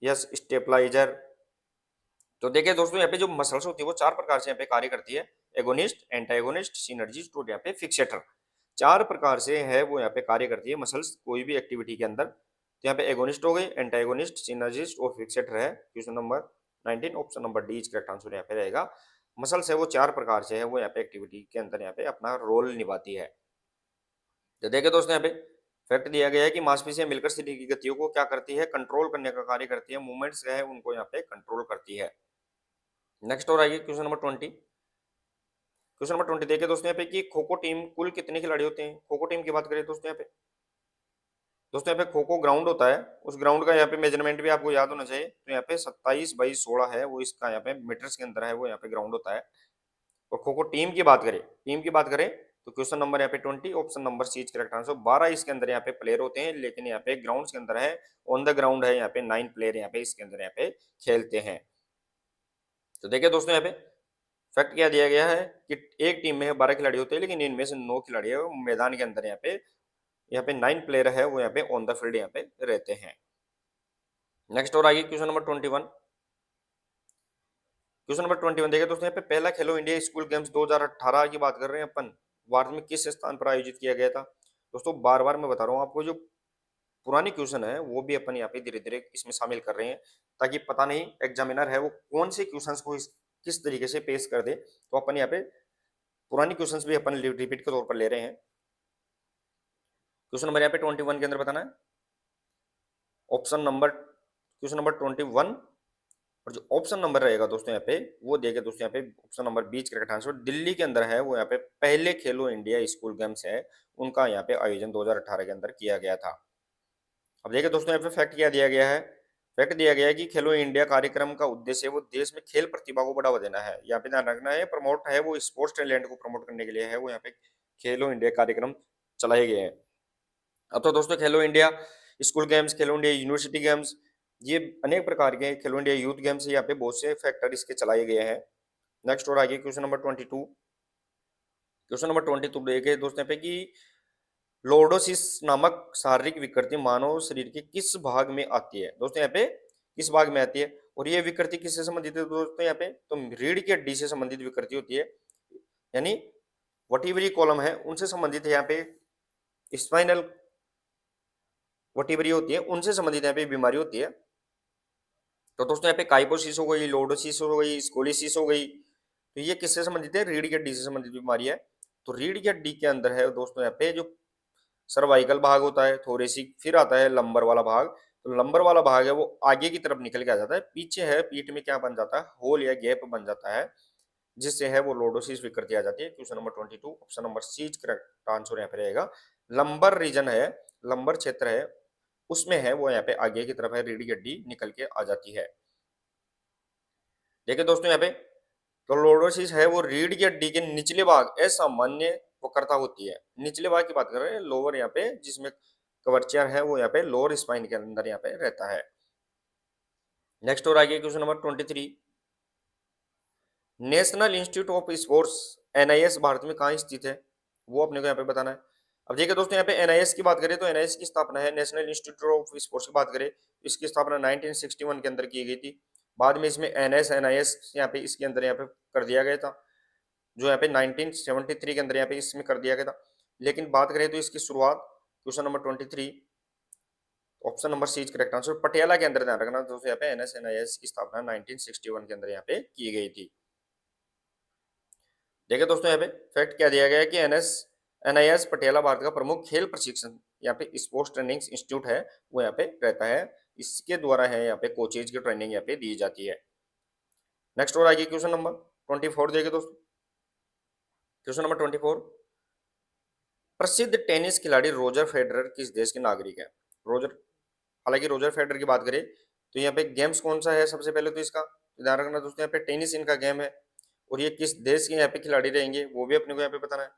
यस स्टेबलाइजर। तो देखिए दोस्तों यहाँ पे जो मसल्स होती है वो चार प्रकार से यहाँ पे कार्य करती है, एगोनिस्ट, एंटागोनिस्ट, सिनर्जिस्ट और यहाँ पे फिक्सेटर, चार प्रकार से है वो यहाँ पे कार्य करती है मसल्स कोई भी एक्टिविटी के अंदर। तो यहाँ पे एगोनिस्ट हो गई, एंटागोनिस्ट, सिनर्जिस्ट और फिक्सेटर है। Question number 19 option number D correct answer यहाँ पे रहेगा। मसल्स है वो चार प्रकार से है वो यहाँ पे एक्टिविटी के अंदर यहाँ पे अपना रोल निभाती है। तो देखिए दोस्तों यहाँ पे फैक्ट दिया गया है कि मांसपेशियां मिलकर शरीर की गतियों को क्या करती है, कंट्रोल करने का कार्य करती है, मूवमेंट्स है उनको यहाँ पे कंट्रोल करती है। नेक्स्ट और आइए क्वेश्चन नंबर 20, क्वेश्चन नंबर 20 देखिए दोस्तों यहाँ पे कि खो खो टीम कुल कितने खिलाड़ी होते हैं। खो खो टीम की बात करें दोस्तों यहाँ पे, दोस्तों यहाँ पे खो खो ग्राउंड होता है, उस ग्राउंड का यहाँ पे मेजरमेंट भी आपको याद होना चाहिए। तो यहाँ पे 27 बाई 16 है वो इसका यहाँ पे मीटर्स के अंदर है वो यहाँ पे ग्राउंड होता है। और खो खो टीम की बात करें तो क्वेश्चन नंबर यहाँ पे 20, option number C is correct answer. 12 इसके अंदर यहाँ पे प्लेयर होते हैं, लेकिन यहाँ पे ग्राउंड के अंदर है, ऑन द ग्राउंड है यहाँ पे 9 प्लेयर यहाँ पे इसके अंदर यहाँ पे खेलते हैं। तो देखिए दोस्तों यहाँ पे फैक्ट क्या दिया गया है कि एक टीम में 12 खिलाड़ी होते हैं, लेकिन इनमें से 9 खिलाड़ी है वो मैदान के अंदर यहाँ पे 9 प्लेयर है वो यहाँ पे ऑन द फील्ड यहाँ पे रहते हैं। नेक्स्ट और आगे क्वेश्चन नंबर 21। क्वेश्चन नंबर 21 देखिए दोस्तों यहाँ पे पहला खेलो इंडिया स्कूल गेम्स 2018 की बात कर रहे हैं अपन, भारत में किस स्थान पर आयोजित किया गया था। दोस्तों बार बार मैं बता रहा हूँ आपको, जो पुरानी क्वेश्चन है वो भी अपन यहाँ पे धीरे धीरे इसमें शामिल कर रहे हैं, ताकि पता नहीं एग्जामिनर है वो कौन से क्वेश्चंस को किस तरीके से पेश कर दे, तो अपन यहाँ पे पुरानी क्वेश्चंस भी अपन रिपीट के तौर पर ले रहे हैं। क्वेश्चन नंबर यहाँ पे 21 के अंदर बताना है ऑप्शन नंबर, क्वेश्चन नंबर 21, और जो ऑप्शन नंबर रहेगा दोस्तों यहाँ पे वो देखे दोस्तों यहाँ पे option number 20 correct answer. Delhi के अंदर है वो यहाँ पे पहले खेलो इंडिया स्कूल गेम्स है उनका यहाँ पे आयोजन 2018 के अंदर किया गया था। अब देखिए दोस्तों यहाँ पे फैक्ट क्या दिया गया है, फैक्ट दिया गया है कि खेलो इंडिया कार्यक्रम का उद्देश्य वो देश में खेल प्रतिभा को बढ़ावा देना है। यहाँ पे ध्यान रखना है, प्रमोट है वो स्पोर्ट्स टैलेंट को प्रमोट करने के लिए है वो यहाँ पे खेलो इंडिया कार्यक्रम चलाए गए हैं। अब तो दोस्तों खेलो इंडिया स्कूल गेम्स, खेलो इंडिया यूनिवर्सिटी गेम्स, ये अनेक प्रकार के खेलो इंडिया यूथ गेम्स, यहाँ पे बहुत से फैक्टर इसके चलाए गए हैं। नेक्स्ट और आगे क्वेश्चन नंबर 22। क्वेश्चन नंबर 22 देखे दोस्तों यहाँ पे कि लॉर्डोसिस नामक शारीरिक विकृति मानव शरीर के किस भाग में आती है। दोस्तों यहाँ पे किस भाग में आती है, और ये विकृति किससे संबंधित है दोस्तों यहाँ पे, तो रीढ़ की हड्डी से संबंधित विकृति होती है, यानी वर्टिब्रल कॉलम है उनसे संबंधित है यहाँ पे, स्पाइनल वर्टिब्रा होती है उनसे संबंधित यहाँ पे बीमारी होती है। तो दोस्तों यहाँ पे काइपोसिस हो गई, लॉर्डोसिस हो गई, स्कोलिसिस हो गई, तो ये किससे संबंधित है, रीढ़ की हड्डी से संबंधित बीमारी है। तो रीढ़ की हड्डी के अंदर है दोस्तों यहाँ पे जो सर्वाइकल भाग होता है, थोरेसिक, फिर आता है लंबर वाला भाग। तो लंबर वाला भाग है वो आगे की तरफ निकल के आ जाता है, पीछे है पीठ में क्या बन जाता है, होल या गैप बन जाता है, जिससे है वो लॉर्डोसिस विकृति आ जाती है। Question number 22 option number C correct answer यहाँ पे रहेगा। लंबर रीजन है, लंबर क्षेत्र है उसमें है वो यहाँ पे आगे की तरफ है रीढ़ की हड्डी निकल के आ जाती है। देखिए दोस्तों यहाँ पे तो लॉर्डोसिस है वो रीढ़ की हड्डी के निचले भाग असामान्य वक्रता होती है, निचले भाग की बात कर रहे हैं, लोअर यहाँ पे जिसमें कवर्चर है वो यहाँ पे लोअर स्पाइन के अंदर यहाँ पे रहता है। नेक्स्ट और आगे question number 23। National institute of sports NIS Bharat में कहाँ स्थित है, वो अपने को यहाँ पे बताना है। अब देखिए दोस्तों यहाँ पे एनआईएस की बात करें तो एनआईएस की स्थापना है, नेशनल इंस्टीट्यूट ऑफ स्पोर्ट्स की बात करें इसकी स्थापना 1961 के अंदर की गई थी। बाद में इसमें एनएस एनआईएस यहाँ पे इसके अंदर यहाँ पे कर दिया गया था, जो यहाँ पे 1973 के अंदर यहाँ पे इसमें कर दिया गया था। लेकिन बात करें तो इसकी शुरुआत question number 23 option number C correct answer Patiala के अंदर ध्यान रखना दोस्तों, यहाँ पे एनएस एनआईएस की स्थापना 1961 के अंदर यहाँ पे की गई थी। देखिए दोस्तों यहाँ पे फैक्ट क्या दिया गया है कि एनआईएस पटियाला भारत का प्रमुख खेल प्रशिक्षण यहाँ पे स्पोर्ट्स ट्रेनिंग इंस्टीट्यूट है वो यहाँ पे रहता है, इसके द्वारा है यहाँ पे कोचेज की ट्रेनिंग यहाँ पे दी जाती है। नेक्स्ट और आगे क्वेश्चन नंबर 24 देखिए दोस्तों, क्वेश्चन नंबर 24। प्रसिद्ध टेनिस खिलाड़ी रोजर फेडरर किस देश के नागरिक है। रोजर, हालांकि रोजर फेडरर की बात करें तो यहाँ पे गेम्स कौन सा है, सबसे पहले तो इसका ध्यान रखना दोस्तों, यहाँ पे टेनिस इनका गेम है, और ये किस देश के यहाँ पे खिलाड़ी रहेंगे वो भी अपने को यहाँ पे बताना है।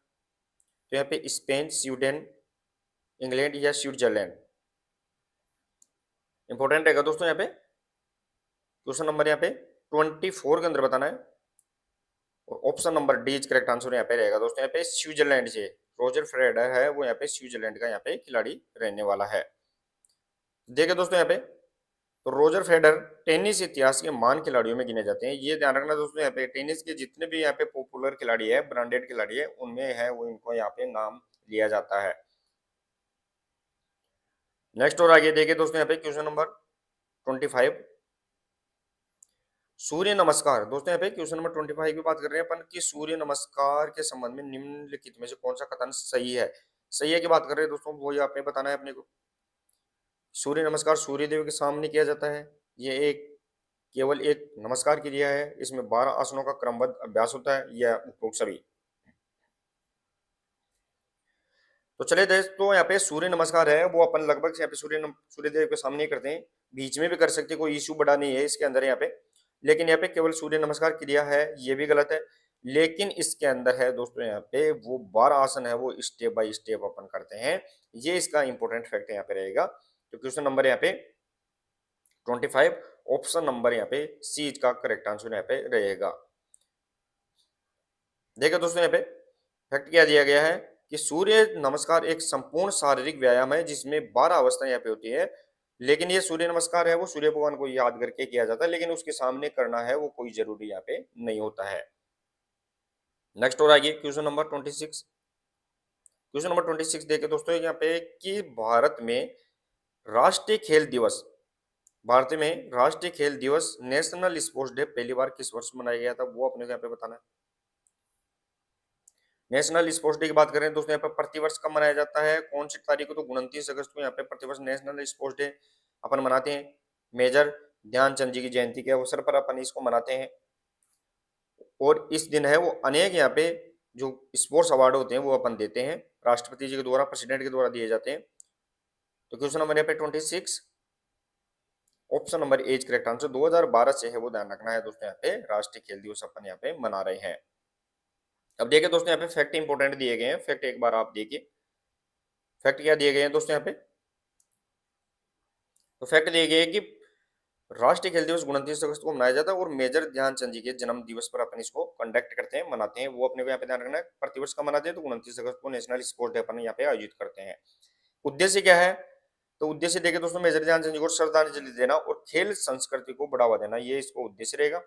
तो यहाँ पे स्पेन, स्वीडन, इंग्लैंड या स्विट्जरलैंड इंपॉर्टेंट रहेगा दोस्तों। यहाँ पे क्वेश्चन नंबर यहाँ पे 24 के अंदर बताना है, और option number D correct answer यहाँ पे रहेगा दोस्तों, यहाँ पे स्विट्जरलैंड से रोजर फेडरर है वो यहाँ पे स्विट्जरलैंड का यहाँ पे खिलाड़ी रहने वाला है। देखिए दोस्तों यहाँ पे तो रोजर फेडरर टेनिस इतिहास के महान खिलाड़ियों में गिने जाते हैं, ये ध्यान रखना दोस्तों, यहाँ पे टेनिस के जितने भी यहाँ पे पॉपुलर खिलाड़ी है, ब्रांडेड खिलाड़ी है, उनमें है वो इनको यहाँ पे नाम लिया जाता है। नेक्स्ट और आगे देखिए दोस्तों यहाँ पे क्वेश्चन नंबर 25 सूर्य नमस्कार। दोस्तों यहाँ पे क्वेश्चन नंबर 25 की बात कर रहे हैं अपन कि सूर्य नमस्कार के संबंध में निम्नलिखित में से कौन सा कथन सही है। सही है की बात कर रहे हैं दोस्तों, वो ही आपने बताना है अपने को। सूर्य नमस्कार सूर्य देव के सामने किया जाता है, ये एक केवल एक नमस्कार क्रिया है, इसमें 12 आसनों का क्रमबद्ध अभ्यास होता है, यह उपरोक्त सभी। तो चलिए दोस्तों यहाँ पे सूर्य नमस्कार है वो अपन लगभग यहाँ पे सूर्य देव के सामने ही करते हैं, बीच में भी कर सकते, कोई इश्यू बड़ा नहीं है इसके अंदर यहाँ पे, लेकिन यहाँ पे केवल सूर्य नमस्कार क्रिया है ये भी गलत है, लेकिन इसके अंदर है दोस्तों यहाँ पे वो 12 आसन है वो स्टेप बाय स्टेप अपन करते हैं। ये इसका इंपॉर्टेंट फैक्ट यहाँ पे रहेगा। तो क्वेश्चन नंबर यहाँ पे 25, ऑप्शन नंबर यहाँ पे सी इसका करेक्ट आंसर यहाँ पे रहेगा। देखो दोस्तों यहाँ पे फैक्ट क्या दिया गया है कि सूर्य नमस्कार एक संपूर्ण शारीरिक व्यायाम है जिसमें 12 अवस्थाएं यहाँ पे होती है। लेकिन ये सूर्य नमस्कार है वो सूर्य भगवान को याद करके किया जाता है, लेकिन उसके सामने करना है वो कोई जरूरी यहाँ पे नहीं होता है। नेक्स्ट और आगे क्वेश्चन नंबर 26। क्वेश्चन नंबर 26 देखे दोस्तों यहाँ पे कि राष्ट्रीय खेल दिवस भारत में राष्ट्रीय खेल दिवस नेशनल स्पोर्ट्स डे पहली बार किस वर्ष मनाया गया था, वो अपने को यहाँ पे बताना है। नेशनल स्पोर्ट्स डे की बात करें दोस्तों यहाँ पे प्रतिवर्ष कब मनाया जाता है, कौन सी तारीख को, तो 29 अगस्त को यहाँ पे प्रतिवर्ष नेशनल स्पोर्ट्स डे अपन मनाते हैं। मेजर ध्यानचंद जी की जयंती के अवसर पर अपन इसको मनाते हैं। और इस दिन है वो अनेक यहाँ पे जो स्पोर्ट्स अवार्ड होते हैं वो अपन देते हैं, राष्ट्रपति जी के द्वारा, प्रेसिडेंट के द्वारा दिए जाते हैं। तो क्वेश्चन नंबर यहाँ पे 26, option number A is correct answer. 2012 से है वो ध्यान रखना है दोस्तों, यहाँ पे राष्ट्रीय खेल दिवस अपन यहाँ पे मना रहे हैं। अब देखिए दोस्तों यहाँ पे फैक्ट इंपोर्टेंट दिए गए हैं, फैक्ट एक बार आप देखिए। फैक्ट क्या दिए गए हैं दोस्तों यहाँ पे, तो फैक्ट दिए गए हैं कि राष्ट्रीय खेल दिवस 29 अगस्त को मनाया जाता है और मेजर ध्यानचंद जी के जन्म दिवस पर अपन इसको कंडक्ट करते हैं, मनाते हैं। वो अपने को यहाँ पे ध्यान रखना है, प्रतिवर्ष का मनाते हैं, तो 29 अगस्त को नेशनल स्पोर्ट्स डे अपन यहाँ पे आयोजित करते हैं। उद्देश्य क्या है, तो उद्देश्य देखिए दोस्तों मेजर ध्यानचंद जी को श्रद्धांजलि देना और खेल संस्कृति को बढ़ावा देना, ये इसको उद्देश्य रहेगा।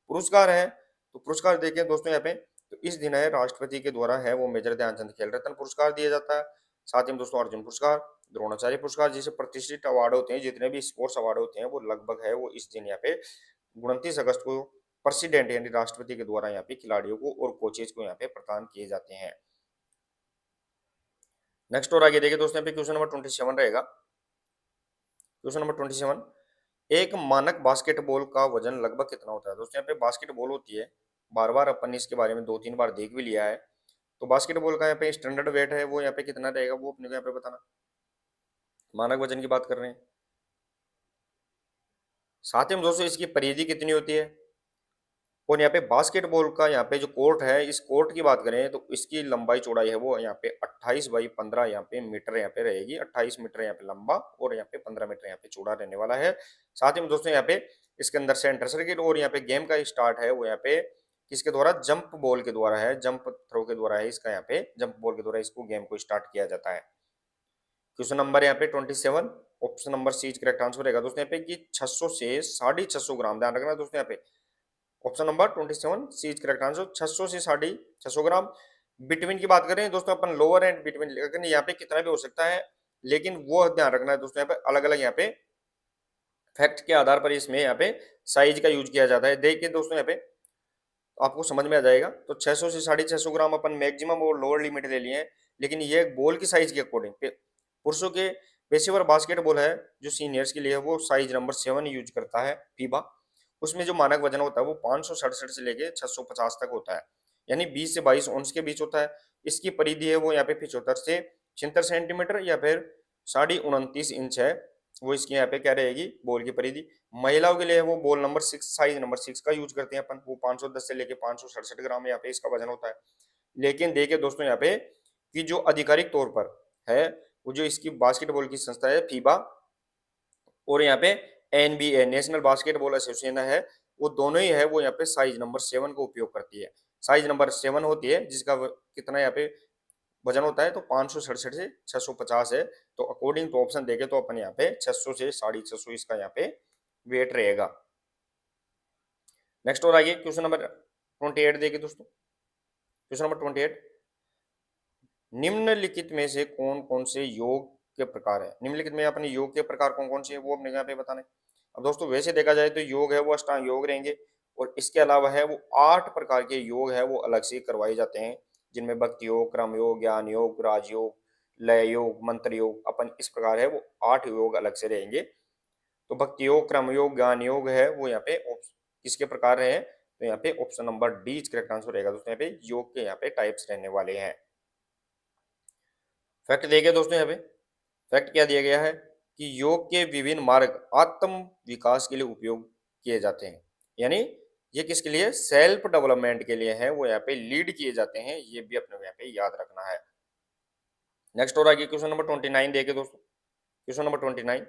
पुरस्कार है, तो पुरस्कार देखिए दोस्तों यहाँ पे, तो इस दिन है राष्ट्रपति के द्वारा है वो मेजर ध्यानचंद खेल रत्न पुरस्कार दिया जाता है। साथ ही में दोस्तों अर्जुन पुरस्कार, द्रोणाचार्य पुरस्कार जैसे प्रतिष्ठित अवार्ड होते हैं, जितने भी स्पोर्ट्स अवार्ड होते हैं वो लगभग है वो इस दिन यहाँ पे 29 अगस्त को प्रेसिडेंट यानी राष्ट्रपति के द्वारा यहाँ पे खिलाड़ियों को और कोचेज को यहाँ पे प्रदान किए जाते हैं। नेक्स्ट और आगे देखिए दोस्तों यहाँ पे क्वेश्चन नंबर 27 रहेगा। क्वेश्चन नंबर 27, एक मानक बास्केटबॉल का वजन लगभग कितना होता है। दोस्तों यहाँ पे बास्केटबॉल होती है, बार बार अपन इसके बारे में 2-3 बार देख भी लिया है। तो बास्केटबॉल का यहाँ पे स्टैंडर्ड वेट है वो यहाँ पे कितना रहेगा, वो अपने को यहाँ पे बताना। मानक वजन की बात कर रहे हैं। साथ ही में दोस्तों इसकी परिधि कितनी होती है, और यहाँ पे बास्केटबॉल का यहाँ पे जो कोर्ट है, इस कोर्ट की बात करें तो इसकी लंबाई चौड़ाई है वो यहाँ पे 28x15 यहाँ पे मीटर यहाँ पे रहेगी। 28 मीटर यहाँ पे लंबा और यहाँ पे 15 मीटर यहाँ पे चौड़ा रहने वाला है। साथ ही में दोस्तों यहाँ पे इसके अंदर सेंटर सर्किट और यहाँ पे गेम का स्टार्ट है वो यहाँ पे किसके द्वारा, जंप बॉल के द्वारा है, जंप थ्रो के द्वारा है इसका, यहाँ पे जंप बॉल के द्वारा इसको गेम को स्टार्ट किया जाता है। क्वेश्चन नंबर यहाँ पे 27, option number C correct answer रहेगा दोस्तों यहाँ पे कि 600 से 650 ग्राम, ध्यान रखना दोस्तों यहाँ पे option number 27 C is correct answer. 600 से 650 ग्राम। बिटवीन की बात करें दोस्तों अपन लोअर एंड बिटवीन, लेकिन यहाँ पे कितना भी हो सकता है, लेकिन वो ध्यान रखना है दोस्तों यहाँ पे अलग अलग यहाँ पे फैक्ट के आधार पर इसमें यहाँ पे साइज का यूज किया जाता है। देखिए दोस्तों यहाँ पे आपको समझ में आ जाएगा। तो 600 से 650 ग्राम अपन मैक्सिमम और लोअर लिमिट ले लिए हैं, लेकिन ये बॉल की साइज के अकॉर्डिंग पुरुषों के पेशेवर बास्केटबॉल है जो सीनियर्स के लिए वो साइज नंबर 7 यूज करता है फीबा। उसमें जो मानक वजन होता है वो 567 से लेके 650 तक होता है, यानी 20 से 22 औंस के बीच होता है। इसकी परिधि है वो यहाँ पे 75 से 76 सेंटीमीटर या फिर 29.5 इंच है वो इसकी यहाँ पे क्या रहेगी बॉल की परिधि। महिलाओं के लिए वो बॉल नंबर 6 साइज नंबर 6 का यूज करते हैं अपन, वो 510 से लेके 567 ग्राम यहाँ पे इसका वजन होता है। लेकिन देखिए दोस्तों यहाँ पे कि जो आधिकारिक तौर पर है वो जो इसकी बास्केटबॉल की संस्था है फीबा और यहाँ पे एनबीए नेशनल बास्केटबॉल एसोसिएशन है, वो दोनों ही है वो यहाँ पे साइज नंबर 7 का उपयोग करती है। साइज नंबर 7 होती है जिसका कितना यहाँ पे वजन होता है, तो 567 से 650 है। तो अकॉर्डिंग टू ऑप्शन देखे तो अपन यहाँ पे 600 से 650 इसका यहाँ पे वेट रहेगा। नेक्स्ट और आगे क्वेश्चन नंबर 28 देखिए दोस्तों। क्वेश्चन नंबर 28, निम्नलिखित में से कौन कौन से योग के प्रकार है। निम्नलिखित में अपने योग के प्रकार कौन कौन से है वो अपने यहाँ पे बताने। अब दोस्तों वैसे देखा जाए तो योग है वो अष्टांग योग रहेंगे, और इसके अलावा है वो 8 प्रकार के योग है वो अलग से करवाए जाते हैं, जिनमें भक्ति योग, क्रम योग, ज्ञान योग, राजयोग, लय योग, मंत्र योग, अपन इस प्रकार है वो 8 योग अलग से रहेंगे। तो भक्ति योग, क्रम योग, ज्ञान योग है वो यहाँ पे किसके प्रकार रहे, तो यहाँ पे option number D correct answer रहेगा दोस्तों। यहाँ पे योग के यहाँ पे टाइप्स रहने वाले हैं। फैक्ट दिया गया दोस्तों यहाँ पे, फैक्ट क्या दिया गया है कि योग के विभिन्न मार्ग आत्म विकास के लिए उपयोग किए जाते हैं, यानी ये किसके लिए, सेल्फ डेवलपमेंट के लिए है, वो यहाँ पे लीड किए जाते हैं, ये भी अपने को यहाँ पे याद रखना है। नेक्स्ट और आगे क्वेश्चन नंबर 29 देखिए दोस्तों। क्वेश्चन नंबर 29,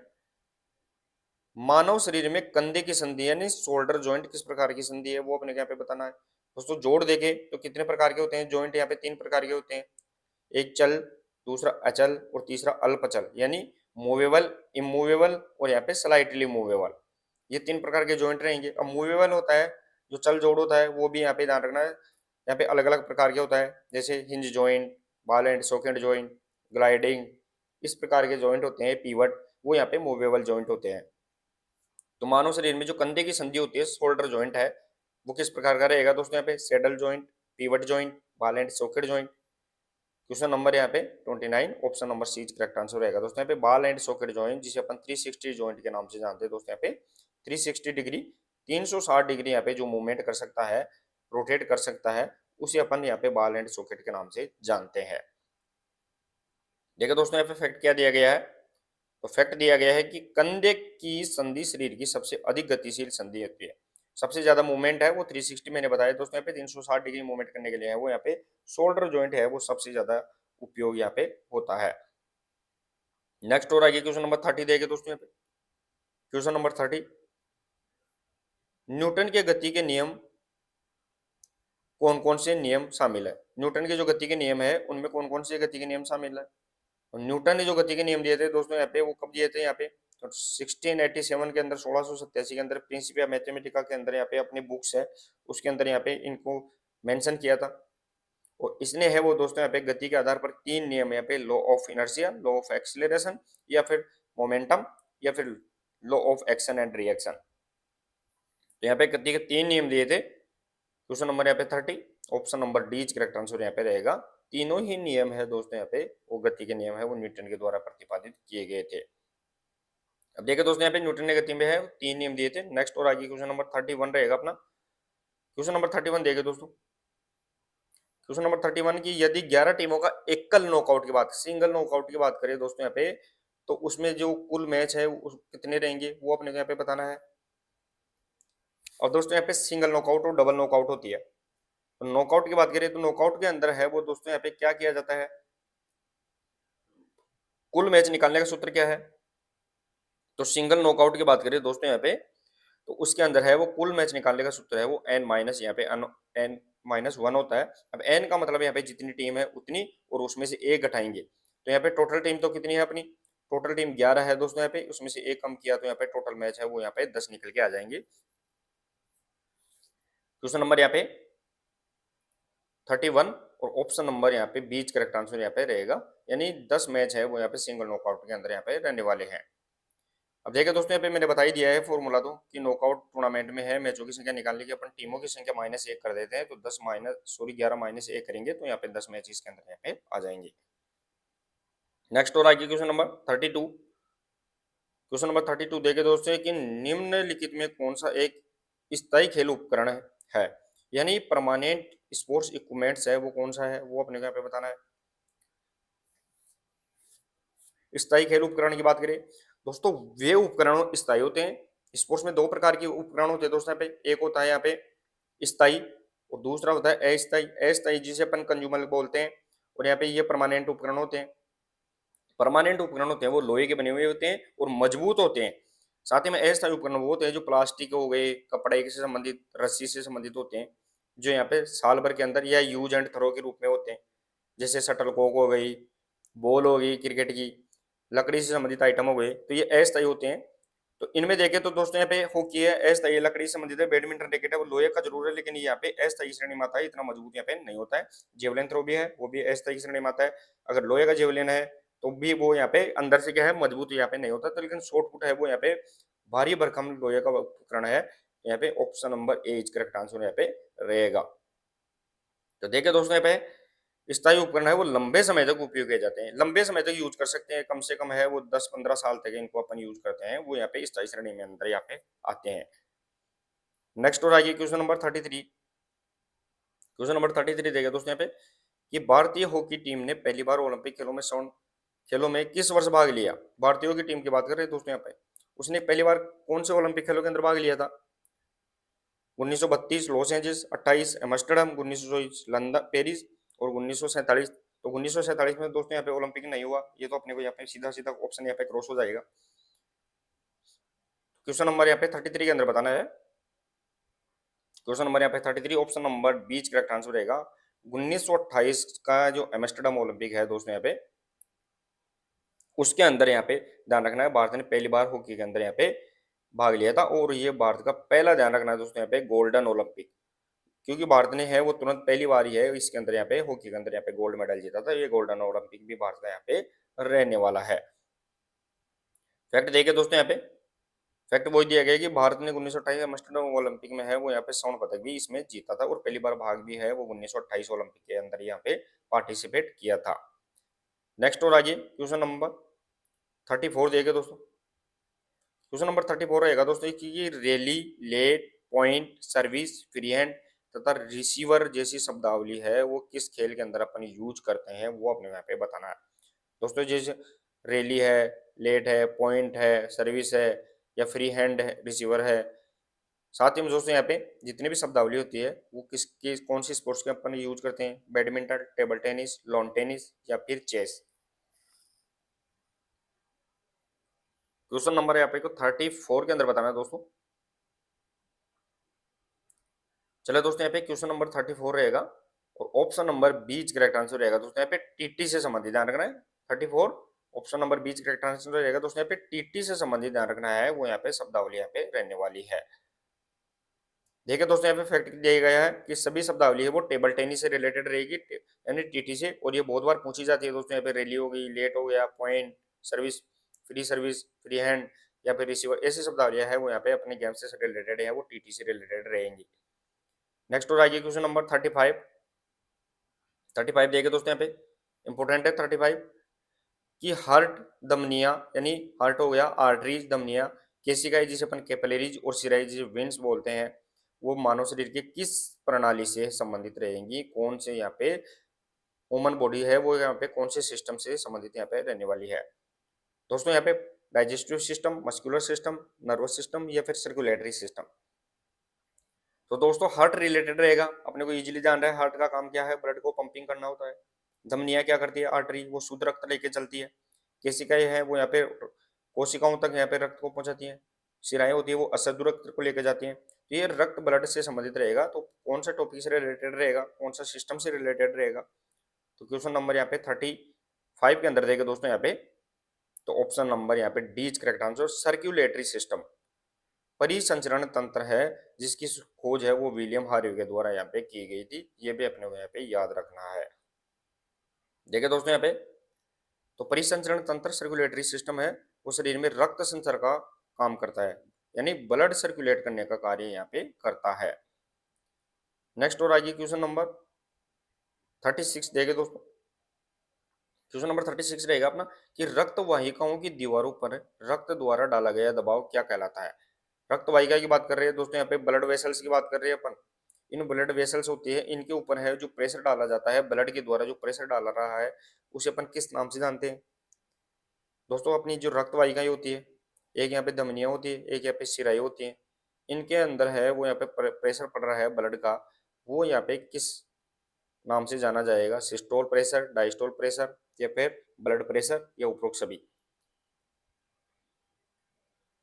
मानव शरीर में कंधे की संधि यानी शोल्डर जॉइंट किस प्रकार की संधि है, वो अपने को यहाँ पे बताना है। दोस्तों जोड़ देखे तो कितने प्रकार के होते हैं जॉइंट, यहाँ पे 3 प्रकार के होते हैं। एक चल, दूसरा अचल और तीसरा अल्पचल, यानी मूवेबल, इमूवेबल और यहाँ पे स्लाइटली मूवेबल, ये 3 प्रकार के जॉइंट रहेंगे। अब मूवेबल होता है जो चल जोड़ होता है, वो भी यहाँ पे ध्यान रखना है, यहाँ पे अलग अलग प्रकार के होता है, जैसे hinge joint, ball and socket joint, gliding, इस प्रकार के जॉइंट होते हैं। पीवट, वो यहाँ पे मूवेबल जॉइंट होते हैं। तो मानव शरीर में जो कंधे की संधि होती है, शोल्डर जॉइंट है, वो किस प्रकार का रहेगा दोस्तों, यहाँ पे saddle joint, pivot joint, ball and socket joint. Question number यहाँ पे 29, option number C correct answer रहेगा दोस्तों। यहाँ पे बॉल एंड सॉकेट जॉइंट, जिसे अपन 360 जॉइंट के नाम से जानते हैं दोस्तों, यहाँ पे 360 डिग्री, 360 डिग्री यहाँ पे जो मूवमेंट कर सकता है, रोटेट कर सकता है, उसे अपन यहाँ पे बॉल एंड सॉकेट के नाम से जानते हैं। देखिए दोस्तों यहाँ पे फैक्ट क्या दिया गया है, तो फैक्ट दिया गया है कि कंधे की संधि शरीर की सबसे अधिक गतिशील संधि होती है। सबसे ज्यादा मूवमेंट है वो 360, मैंने बताया दोस्तों, यहाँ पे 360 डिग्री मूवमेंट करने के लिए है वो यहाँ पे शोल्डर जॉइंट है, वो सबसे ज्यादा उपयोग यहाँ पे होता है। नेक्स्ट और आगे क्वेश्चन नंबर 30 देखे दोस्तों यहाँ पे। क्वेश्चन नंबर 30, न्यूटन के गति के नियम, कौन कौन से नियम शामिल है। न्यूटन के जो गति के नियम है उनमें कौन कौन से गति के नियम शामिल है। और न्यूटन ने जो गति के नियम दिए थे दोस्तों यहाँ पे, वो कब दिए थे यहाँ पे, तो 1687 के अंदर, 1687 के अंदर प्रिंसिपिया मैथमेटिका के अंदर यहाँ पे अपनी बुक्स है उसके अंदर यहाँ पे इनको मेंशन किया था। और इसने है वो दोस्तों यहाँ पे गति के आधार पर 3 नियम यहाँ पे, law of inertia, law of acceleration या फिर मोमेंटम या फिर law of action and reaction. तो यहाँ पे गति के 3 नियम दिए थे। क्वेश्चन नंबर यहाँ पे 30, option number D correct answer यहाँ पे रहेगा। तीनों ही नियम है दोस्तों यहाँ पे, वो गति के नियम है वो न्यूटन के द्वारा प्रतिपादित किए गए थे। अब देखिए दोस्तों यहाँ पे न्यूटन ने गति में है 3 नियम दिए थे। नेक्स्ट और आगे क्वेश्चन नंबर 31 रहेगा अपना। क्वेश्चन नंबर 31 देखिए दोस्तों। क्वेश्चन नंबर 31 की यदि 11 टीमों का एकल नॉकआउट की बात, सिंगल नॉकआउट की बात करें दोस्तों यहाँ पे, तो उसमें जो कुल मैच है कितने रहेंगे, वो अपने को यहाँ पे बताना है। और दोस्तों यहाँ पे सिंगल नॉकआउट और डबल नॉकआउट होती है। तो नॉकआउट की बात करें तो नॉकआउट के अंदर है वो दोस्तों यहाँ पे क्या किया जाता है, कुल मैच निकालने का सूत्र क्या है। तो सिंगल नॉकआउट की बात करें दोस्तों यहाँ पे, तो उसके अंदर है वो कुल मैच निकालने का सूत्र है वो एन माइनस यहाँ पे एन माइनस 1 होता है। अब एन का मतलब यहाँ पे जितनी टीम है उतनी, और उसमें से एक घटाएंगे, तो यहाँ पे टोटल टीम तो कितनी है अपनी, टोटल टीम 11 है दोस्तों यहाँ पे, उसमें से एक कम किया तो यहाँ पे टोटल मैच है वो यहाँ पे 10 निकल के आ जाएंगे। क्वेश्चन नंबर यहाँ पे 31 और ऑप्शन नंबर यहाँ पे बीच करेक्ट आंसर यहाँ पे रहेगा, यानी 10 मैच है वो यहाँ पे सिंगल नॉकआउट के अंदर यहाँ पे रहने वाले हैं। अब देखिए दोस्तों यहाँ पे मैंने बता ही दिया है फॉर्मूला तो, कि नॉकआउट टूर्नामेंट में है मैचों की संख्या निकालने की अपन टीमों की संख्या -1 कर देते हैं, तो 11 -1 करेंगे तो यहाँ पे 10 मैच इसके अंदर यहाँ पे आ जाएंगे। नेक्स्ट और आगे क्वेश्चन नंबर 32। क्वेश्चन नंबर 32 देखे दोस्तों कि निम्नलिखित में कौन सा एक स्थायी खेल उपकरण है, यानी परमानेंट स्पोर्ट्स इक्विपमेंट्स है, वो कौन सा है, वो अपने को यहाँ पे बताना है। स्थायी खेल उपकरण की बात करें दोस्तों, वे उपकरण स्थायी होते हैं। स्पोर्ट्स में 2 प्रकार के उपकरण होते हैं दोस्तों यहाँ पे, एक होता है यहाँ पे स्थायी और दूसरा होता है अस्थायी। अस्थायी जिसे अपन कंज्यूमर बोलते हैं, और यहाँ पे ये परमानेंट उपकरण होते हैं। परमानेंट उपकरण होते हैं वो लोहे के बने हुए होते हैं और मजबूत होते हैं। साथ ही में अस्थायी उपकरण वो होते हैं जो प्लास्टिक हो गए, कपड़े से संबंधित, रस्सी से संबंधित होते हैं, जो यहाँ पे साल भर के अंदर या यूज एंड थ्रो के रूप में होते हैं। जैसे शटल कॉक हो गई, बॉल हो गई क्रिकेट की, लकड़ी से संबंधित आइटम हो गए, तो ये अस्थायी होते हैं। तो इनमें देखें तो दोस्तों यहाँ पे हॉकी है, अस्थायी लकड़ी से संबंधित है। बैडमिंटन रैकेट है वो लोहे का जरूर है, लेकिन यहाँ पे अस्थायी श्रेणी में आता है, इतना मजबूत यहाँ पे नहीं होता है। जेवलिन थ्रो भी है, वो भी अस्थायी श्रेणी में आता है। अगर लोहे का जेवलिन है तो भी वो यहाँ पे अंदर से क्या है, मजबूत यहाँ पे नहीं होता। तो लेकिन शॉर्ट पुट है वो यहाँ पे भारी भरकम लोहे का उपकरण है। यहाँ पे option number A is correct answer यहाँ पे रहेगा। तो देखिए दोस्तों यहाँ पे स्थायी उपकरण है वो लंबे समय तक उपयोग किए जाते हैं, लंबे समय तक यूज कर सकते हैं, कम से कम है वो 10-15 साल तक इनको अपन यूज करते हैं, वो यहाँ पे स्थायी श्रेणी में अंदर यहाँ पे आते हैं। नेक्स्ट और आगे क्वेश्चन नंबर 33। क्वेश्चन नंबर 33 देगा दोस्तों यहाँ पे कि भारतीय हॉकी टीम ने पहली बार ओलंपिक खेलों में खेलों में किस वर्ष भाग लिया। भारतीयों की टीम की बात कर रहे हैं दोस्तों यहाँ पे, उसने पहली बार कौन से ओलंपिक खेलों के अंदर भाग लिया था। 1932 Los Angeles, 28 Amsterdam, 1924 London Paris और 1947। तो 1947 में दोस्तों यहाँ पे ओलंपिक नहीं हुआ, ये तो अपने को यहाँ पे सीधा सीधा ऑप्शन यहाँ पे क्रॉस हो जाएगा। क्वेश्चन नंबर यहाँ पे 33 के अंदर बताना है। क्वेश्चन नंबर यहाँ पे 33 ऑप्शन नंबर बीच करेक्ट आंसर रहेगा। 1928 का जो एम्स्टर्डम ओलंपिक है दोस्तों यहाँ पे, उसके अंदर यहाँ पे ध्यान रखना है भारत ने पहली बार हॉकी के अंदर यहाँ पे भाग लिया था, और ये भारत का पहला, ध्यान रखना है दोस्तों यहाँ पे, गोल्डन ओलंपिक, क्योंकि भारत ने है वो तुरंत पहली बार ही है इसके अंदर यहाँ पे हॉकी के अंदर यहाँ पे गोल्ड मेडल जीता था। ये गोल्डन ओलंपिक भी भारत का यहाँ पे रहने वाला है। फैक्ट देखिए दोस्तों यहाँ पे, फैक्ट वही दिया गया कि भारत ने 1928 एम्स्टर्डम ओलंपिक में है वो यहाँ पे स्वर्ण पदक भी इसमें जीता था, और पहली बार भाग भी है वो 1928 ओलंपिक के अंदर यहाँ पे पार्टिसिपेट किया था। नेक्स्ट और आगे क्वेश्चन नंबर 34 देखिए दोस्तों। क्वेश्चन नंबर 34 रहेगा दोस्तों कि rally, let, point, service, free hand तथा रिसीवर जैसी शब्दावली है वो किस खेल के अंदर अपन यूज करते हैं, वो अपने यहाँ पे बताना है। दोस्तों जैसे रैली है, लेट है, पॉइंट है, सर्विस है या फ्री हैंड है, रिसीवर है, साथ ही में दोस्तों यहाँ पे जितनी भी शब्दावली होती है वो किसकी कौन सी स्पोर्ट्स के अपन यूज करते हैं, badminton, table tennis, lawn tennis या फिर चेस। क्वेश्चन नंबर यहाँ पे को 34 के अंदर बताना है दोस्तों। चलो दोस्तों यहाँ पे क्वेश्चन नंबर 34 रहेगा और ऑप्शन नंबर बीच करेक्ट आंसर रहेगा दोस्तों यहाँ पे टीटी से संबंधित, ध्यान रखना है। 34 ऑप्शन नंबर बीच करेक्ट आंसर रहेगा दोस्तों यहाँ पे टीटी से संबंधित, ध्यान रखना है, वो यहाँ पे शब्दावली यहाँ पे रहने वाली है। देखिए दोस्तों यहाँ पे फैक्ट दिया गया है कि सभी शब्दावली है वो टेबल टेनिस से रिलेटेड रहेगी, यानी टीटी से, और ये बहुत बार पूछी जाती है दोस्तों। यहाँ पे रैली हो गई, लेट हो गया, पॉइंट, सर्विस, फ्री हैंड या फिर रिसीवर, ऐसी शब्दावलियां है वो यहाँ पे अपने गेम से रिलेटेड है, वो टीटी से रिलेटेड रहेंगी। नेक्स्ट और आइए क्वेश्चन नंबर 35 देखिए दोस्तों यहाँ पे इंपॉर्टेंट है 35 कि हार्ट, धमनिया, यानी हार्ट हो गया, आर्टरीज, धमनिया, केसिकाएं जिसे अपन कैपिलरीज और सिराई जिसे वेन्स बोलते हैं, वो मानव शरीर के किस प्रणाली से संबंधित रहेंगी, कौन से यहाँ पे ह्यूमन बॉडी है वो यहाँ पे कौन से सिस्टम से संबंधित यहाँ पे रहने वाली है। दोस्तों यहाँ पे digestive system, muscular system, nervous system या फिर सर्कुलेटरी सिस्टम। तो दोस्तों हार्ट रिलेटेड रहेगा, अपने को इजीली जान रहा है हार्ट का काम क्या है, ब्लड को पंपिंग करना होता है। धमनियां क्या करती है, आर्टरी, वो शुद्ध रक्त लेके चलती है। केसिकाएं है वो यहाँ पे कोशिकाओं तक यहाँ पे रक्त को पहुंचाती है। शिराएं होती है वो अशुद्ध रक्त को लेके जाती हैं। तो ये रक्त ब्लड से संबंधित रहेगा, तो कौन सा टॉपिक से रिलेटेड रहेगा, कौन सा सिस्टम से रिलेटेड रहेगा। तो क्वेश्चन नंबर यहाँ पे 35 के अंदर देगा दोस्तों यहाँ पे, तो ऑप्शन नंबर यहाँ पे D is correct answer, circulatory system, परिसंचरण तंत्र है जिसकी खोज है वो विलियम हार्वे के द्वारा यहाँ पे की गई थी, ये भी अपने को यहाँ पे याद रखना है। देखिए दोस्तों यहाँ पे, तो परिसंचरण तंत्र सर्कुलेटरी सिस्टम है वो शरीर में रक्त संचार का काम करता है, यानी ब्लड सर्कुलेट करने का कार्य यहाँ पे करता है। नेक्स्ट और आइए क्वेश्चन नंबर 36 देखिए दोस्तों। क्वेश्चन नंबर 36 रहेगा अपना कि रक्त वाहिकाओं की दीवारों पर रक्त द्वारा डाला गया दबाव क्या कहलाता है। रक्त वाहिका की बात कर रहे हैं दोस्तों यहाँ पे, ब्लड वेसल्स की बात कर रहे हैं अपन। इन ब्लड वेसल्स होती है, इनके ऊपर है जो प्रेशर डाला जाता है, ब्लड के द्वारा जो प्रेशर डाला रहा है उसे अपन किस नाम से जानते हैं। दोस्तों अपनी जो रक्त वाहिकाएं होती है, एक यहाँ पे धमनियां होती है, एक यहाँ पे शिराएं होती है, इनके अंदर है वो यहाँ पे प्रेशर पड़ रहा है ब्लड का, वो यहाँ पे किस नाम से जाना जाएगा, सिस्टोल प्रेशर, डायस्टोल प्रेशर या फिर ब्लड प्रेशर या उपरोक्त सभी।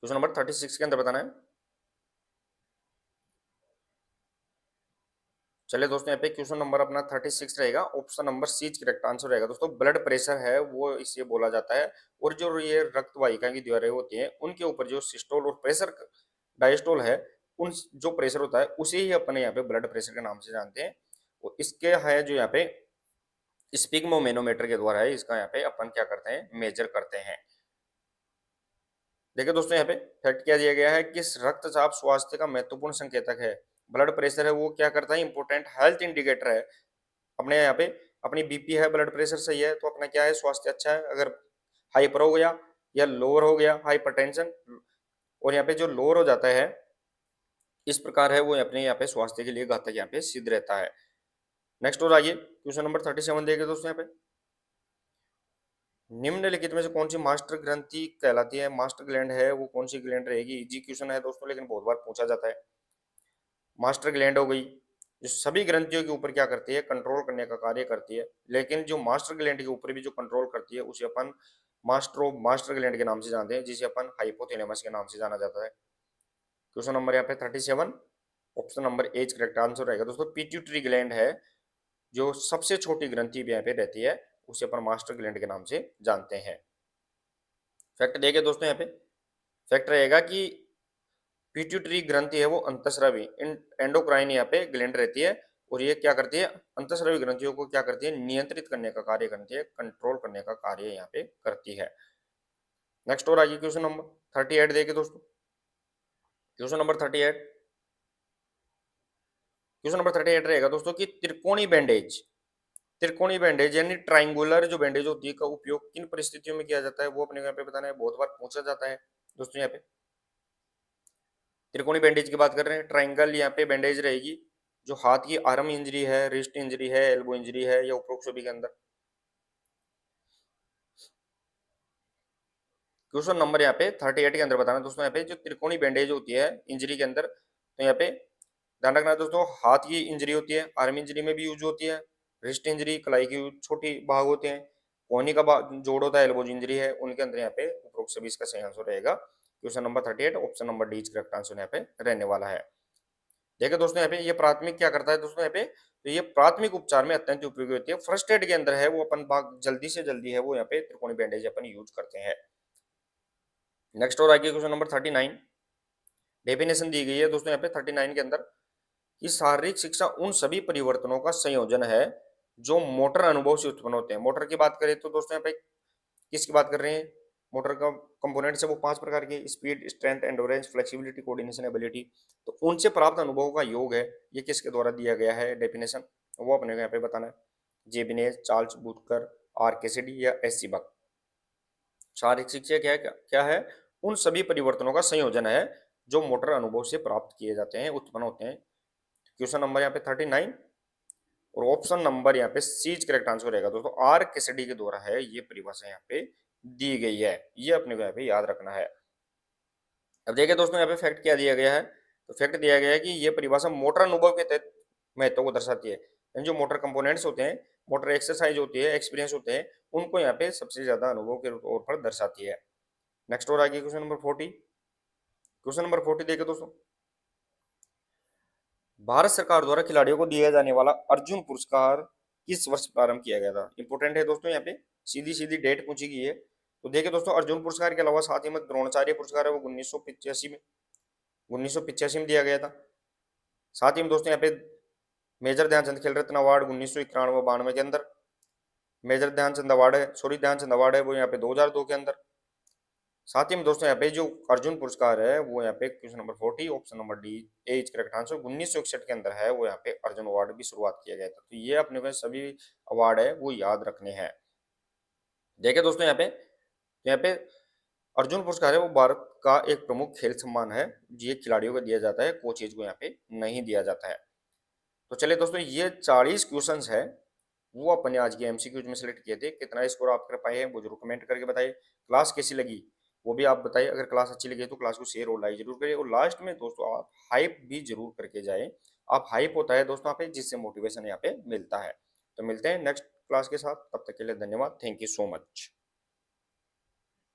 क्वेश्चन नंबर 36 के अंदर बताना है। चलिए दोस्तों यहाँ पे क्वेश्चन नंबर अपना 36 रहेगा, option number C correct answer रहेगा दोस्तों। ब्लड प्रेशर है वो इसे बोला जाता है, और जो ये रक्त वाहिका की दीवारें होती हैं उनके ऊपर जो सिस्टोल और प्रेशर डायस्टोल है, उन जो प्रेशर होता है उसे ही अपने यहाँ पे ब्लड प्रेशर के नाम से जानते हैं। और इसके है जो यहाँ पे स्पिग्मोमेनोमीटर के द्वारा है, इसका यहाँ पे अपन क्या करते हैं, मेजर करते हैं। देखिए दोस्तों यहाँ पे फैक्ट क्या दिया गया है कि रक्तचाप स्वास्थ्य का महत्वपूर्ण संकेतक है। ब्लड प्रेशर है वो क्या करता है, इंपोर्टेंट हेल्थ इंडिकेटर है। अपने यहाँ पे अपनी बीपी है, ब्लड प्रेशर सही है तो अपना क्या है, स्वास्थ्य अच्छा है। अगर हाइपर हो गया या लोअर हो गया, हाइपरटेंशन, और यहाँ पे जो लोअर हो जाता है इस प्रकार है वो अपने यहाँ पे स्वास्थ्य के लिए घातक यहाँ पे सिद्ध रहता है। नेक्स्ट और आइए क्वेश्चन नंबर 37 देखिए दोस्तों यहाँ पे, निम्नलिखित में से कौन सी मास्टर ग्रंथि कहलाती है, मास्टर ग्लैंड है वो कौन सी ग्लैंड रहेगी। इजी क्वेश्चन है दोस्तों लेकिन बहुत बार पूछा जाता है। मास्टर ग्लैंड हो गई, जो सभी ग्रंथियों के ऊपर क्या करती है, कंट्रोल करने का कार्य करती है। लेकिन जो मास्टर ग्लैंड के ऊपर भी जो कंट्रोल करती है उसे अपन मास्टर ग्लैंड के नाम से जानते हैं, जिसे अपन हाइपोथैलेमस के नाम से जाना जाता है। क्वेश्चन नंबर यहाँ पे 37, option number A is correct answer रहेगा दोस्तों। पिट्यूटरी ग्लैंड है जो सबसे छोटी ग्रंथि भी यहाँ पे रहती है, उसे अपन मास्टर ग्लैंड के नाम से जानते हैं। फैक्ट देखे दोस्तों, यहाँ पे फैक्ट रहेगा कि पिट्यूटरी ग्रंथि है वो अंतःस्रावी एंडोक्राइन यहाँ पे ग्लैंड रहती है, और ये क्या करती है, अंतःस्रावी ग्रंथियों को क्या करती है, नियंत्रित करने का कार्य करती है, कंट्रोल करने का कार्य यहाँ पे करती है। नेक्स्ट और आगे क्वेश्चन नंबर 38 देखिए दोस्तों। क्वेश्चन नंबर 38, क्वेश्चन नंबर 38 रहेगा दोस्तों कि त्रिकोणी बैंडेज यानी ट्राइंगुलर जो बैंडेज होती है का उपयोग किन परिस्थितियों में किया जाता है, वो अपने यहाँ पे बताना है, बहुत बार पूछा जाता है दोस्तों। यहाँ पे त्रिकोणी बैंडेज की बात कर रहे हैं, ट्राइंगल यहाँ पे बैंडेज रहेगी जो हाथ की आर्म इंजरी है, रिस्ट इंजरी है, एल्बो इंजरी है, या उपरोक्त सभी के अंदर। क्वेश्चन नंबर यहाँ पे 38 के अंदर बताना दोस्तों, यहाँ पे जो त्रिकोणी बैंडेज होती है इंजरी के अंदर, तो यहाँ पे ध्यान रखना दोस्तों, हाथ की इंजरी होती है, आर्म इंजरी में भी यूज होती है, रिस्ट इंजरी कलाई की छोटी भाग होते हैं, कोहनी का जोड़ होता है, एल्बोज इंजरी है, उनके अंदर यहाँ पे उपरोक्त सभी इसका सही आंसर रहेगा। Question number 38 option number D correct answer यहाँ पे रहने वाला है। देखिए दोस्तों, यहाँ पे ये प्राथमिक क्या करता है दोस्तों, यहाँ पे तो ये प्राथमिक उपचार में अत्यंत उपयोगी होती है। फर्स्ट एड के अंदर है वो अपन भाग जल्दी से जल्दी है वो यहाँ पे त्रिकोणी बैंडेज अपन यूज करते हैं। नेक्स्ट और आगे क्वेश्चन नंबर 39, डेफिनेशन दी गई है दोस्तों यहाँ पे 39 के अंदर कि शारीरिक शिक्षा उन सभी परिवर्तनों का संयोजन है जो मोटर अनुभव से उत्पन्न होते हैं। मोटर की बात करें तो दोस्तों यहाँ पे किसकी बात कर रहे हैं, मोटर का कंपोनेंट्स है वो 5 प्रकार के, speed, strength, endurance, flexibility, coordination, ability. तो उनसे प्राप्त अनुभवों का योग है, ये किसके द्वारा दिया गया है डेफिनेशन, वो अपने को यहाँ पे बताना है। जेबिनेज, चार्ल्स बूथकर, आर कैसिडी या एस सी बक। शारीरिक शिक्षा क्या है, उन सभी परिवर्तनों का संयोजन है जो मोटर अनुभव से प्राप्त किए जाते हैं, उत्पन्न होते हैं। क्वेश्चन नंबर यहाँ पे 39 और ऑप्शन नंबर यहाँ पे सी करेक्ट आंसर रहेगा दोस्तों। आर कैसिडी के द्वारा है ये परिभाषा यहाँ पे दी गई है, ये अपने को यहाँ पे याद रखना है। अब देखिए दोस्तों, यहाँ पे फैक्ट क्या दिया गया है, तो फैक्ट दिया गया है कि ये परिभाषा मोटर अनुभव के तहत महत्व को दर्शाती है, यानी जो मोटर कंपोनेंट्स होते हैं, मोटर एक्सरसाइज होती है, एक्सपीरियंस होते हैं, उनको यहाँ पे सबसे ज्यादा अनुभव के तौर पर दर्शाती है। नेक्स्ट और आगे क्वेश्चन नंबर 40, क्वेश्चन नंबर 40 देखिए दोस्तों, भारत सरकार द्वारा खिलाड़ियों को दिया जाने वाला अर्जुन पुरस्कार किस वर्ष प्रारंभ किया गया था। इंपोर्टेंट है दोस्तों, यहाँ पे सीधी सीधी डेट पूछी गई है। तो देखिए दोस्तों, अर्जुन पुरस्कार के अलावा साथ ही में द्रोणाचार्य पुरस्कार है वो 1985 में दिया गया था। साथ ही में दोस्तों यहाँ पे मेजर ध्यानचंद खेल रत्न अवार्ड 1991-92 के अंदर, मेजर ध्यानचंद अवार्ड है, सॉरी ध्यानचंद अवार्ड है वो यहाँ पे 2002 के अंदर। साथ ही में दोस्तों यहाँ पे जो अर्जुन पुरस्कार है वो यहाँ पे question number 40 option number D is correct answer 1961 के अंदर है, वो यहाँ पे अर्जुन अवार्ड की शुरुआत किया गया था। तो ये अपने को सभी अवार्ड है वो याद रखने हैं। देखिए दोस्तों, यहाँ पे अर्जुन पुरस्कार है वो भारत का एक प्रमुख खेल सम्मान है, ये खिलाड़ियों को दिया जाता है, कोचेज को यहाँ पे नहीं दिया जाता है। तो चलिए दोस्तों, ये 40 क्वेश्चंस है वो अपने आज के एमसीक्यूज में सेलेक्ट किए थे। कितना स्कोर आप कर पाए हैं वो जरूर कमेंट करके बताइए। क्लास कैसी लगी वो भी आप बताइए, अगर क्लास अच्छी लगी तो क्लास को शेयर और लाइक जरूर करिए, और लास्ट में दोस्तों आप हाइप भी जरूर करके जाए। आप हाइप होता है दोस्तों यहाँ पे, जिससे मोटिवेशन यहाँ पे मिलता है। तो मिलते हैं नेक्स्ट क्लास के साथ, तब तक के लिए धन्यवाद, थैंक यू सो मच।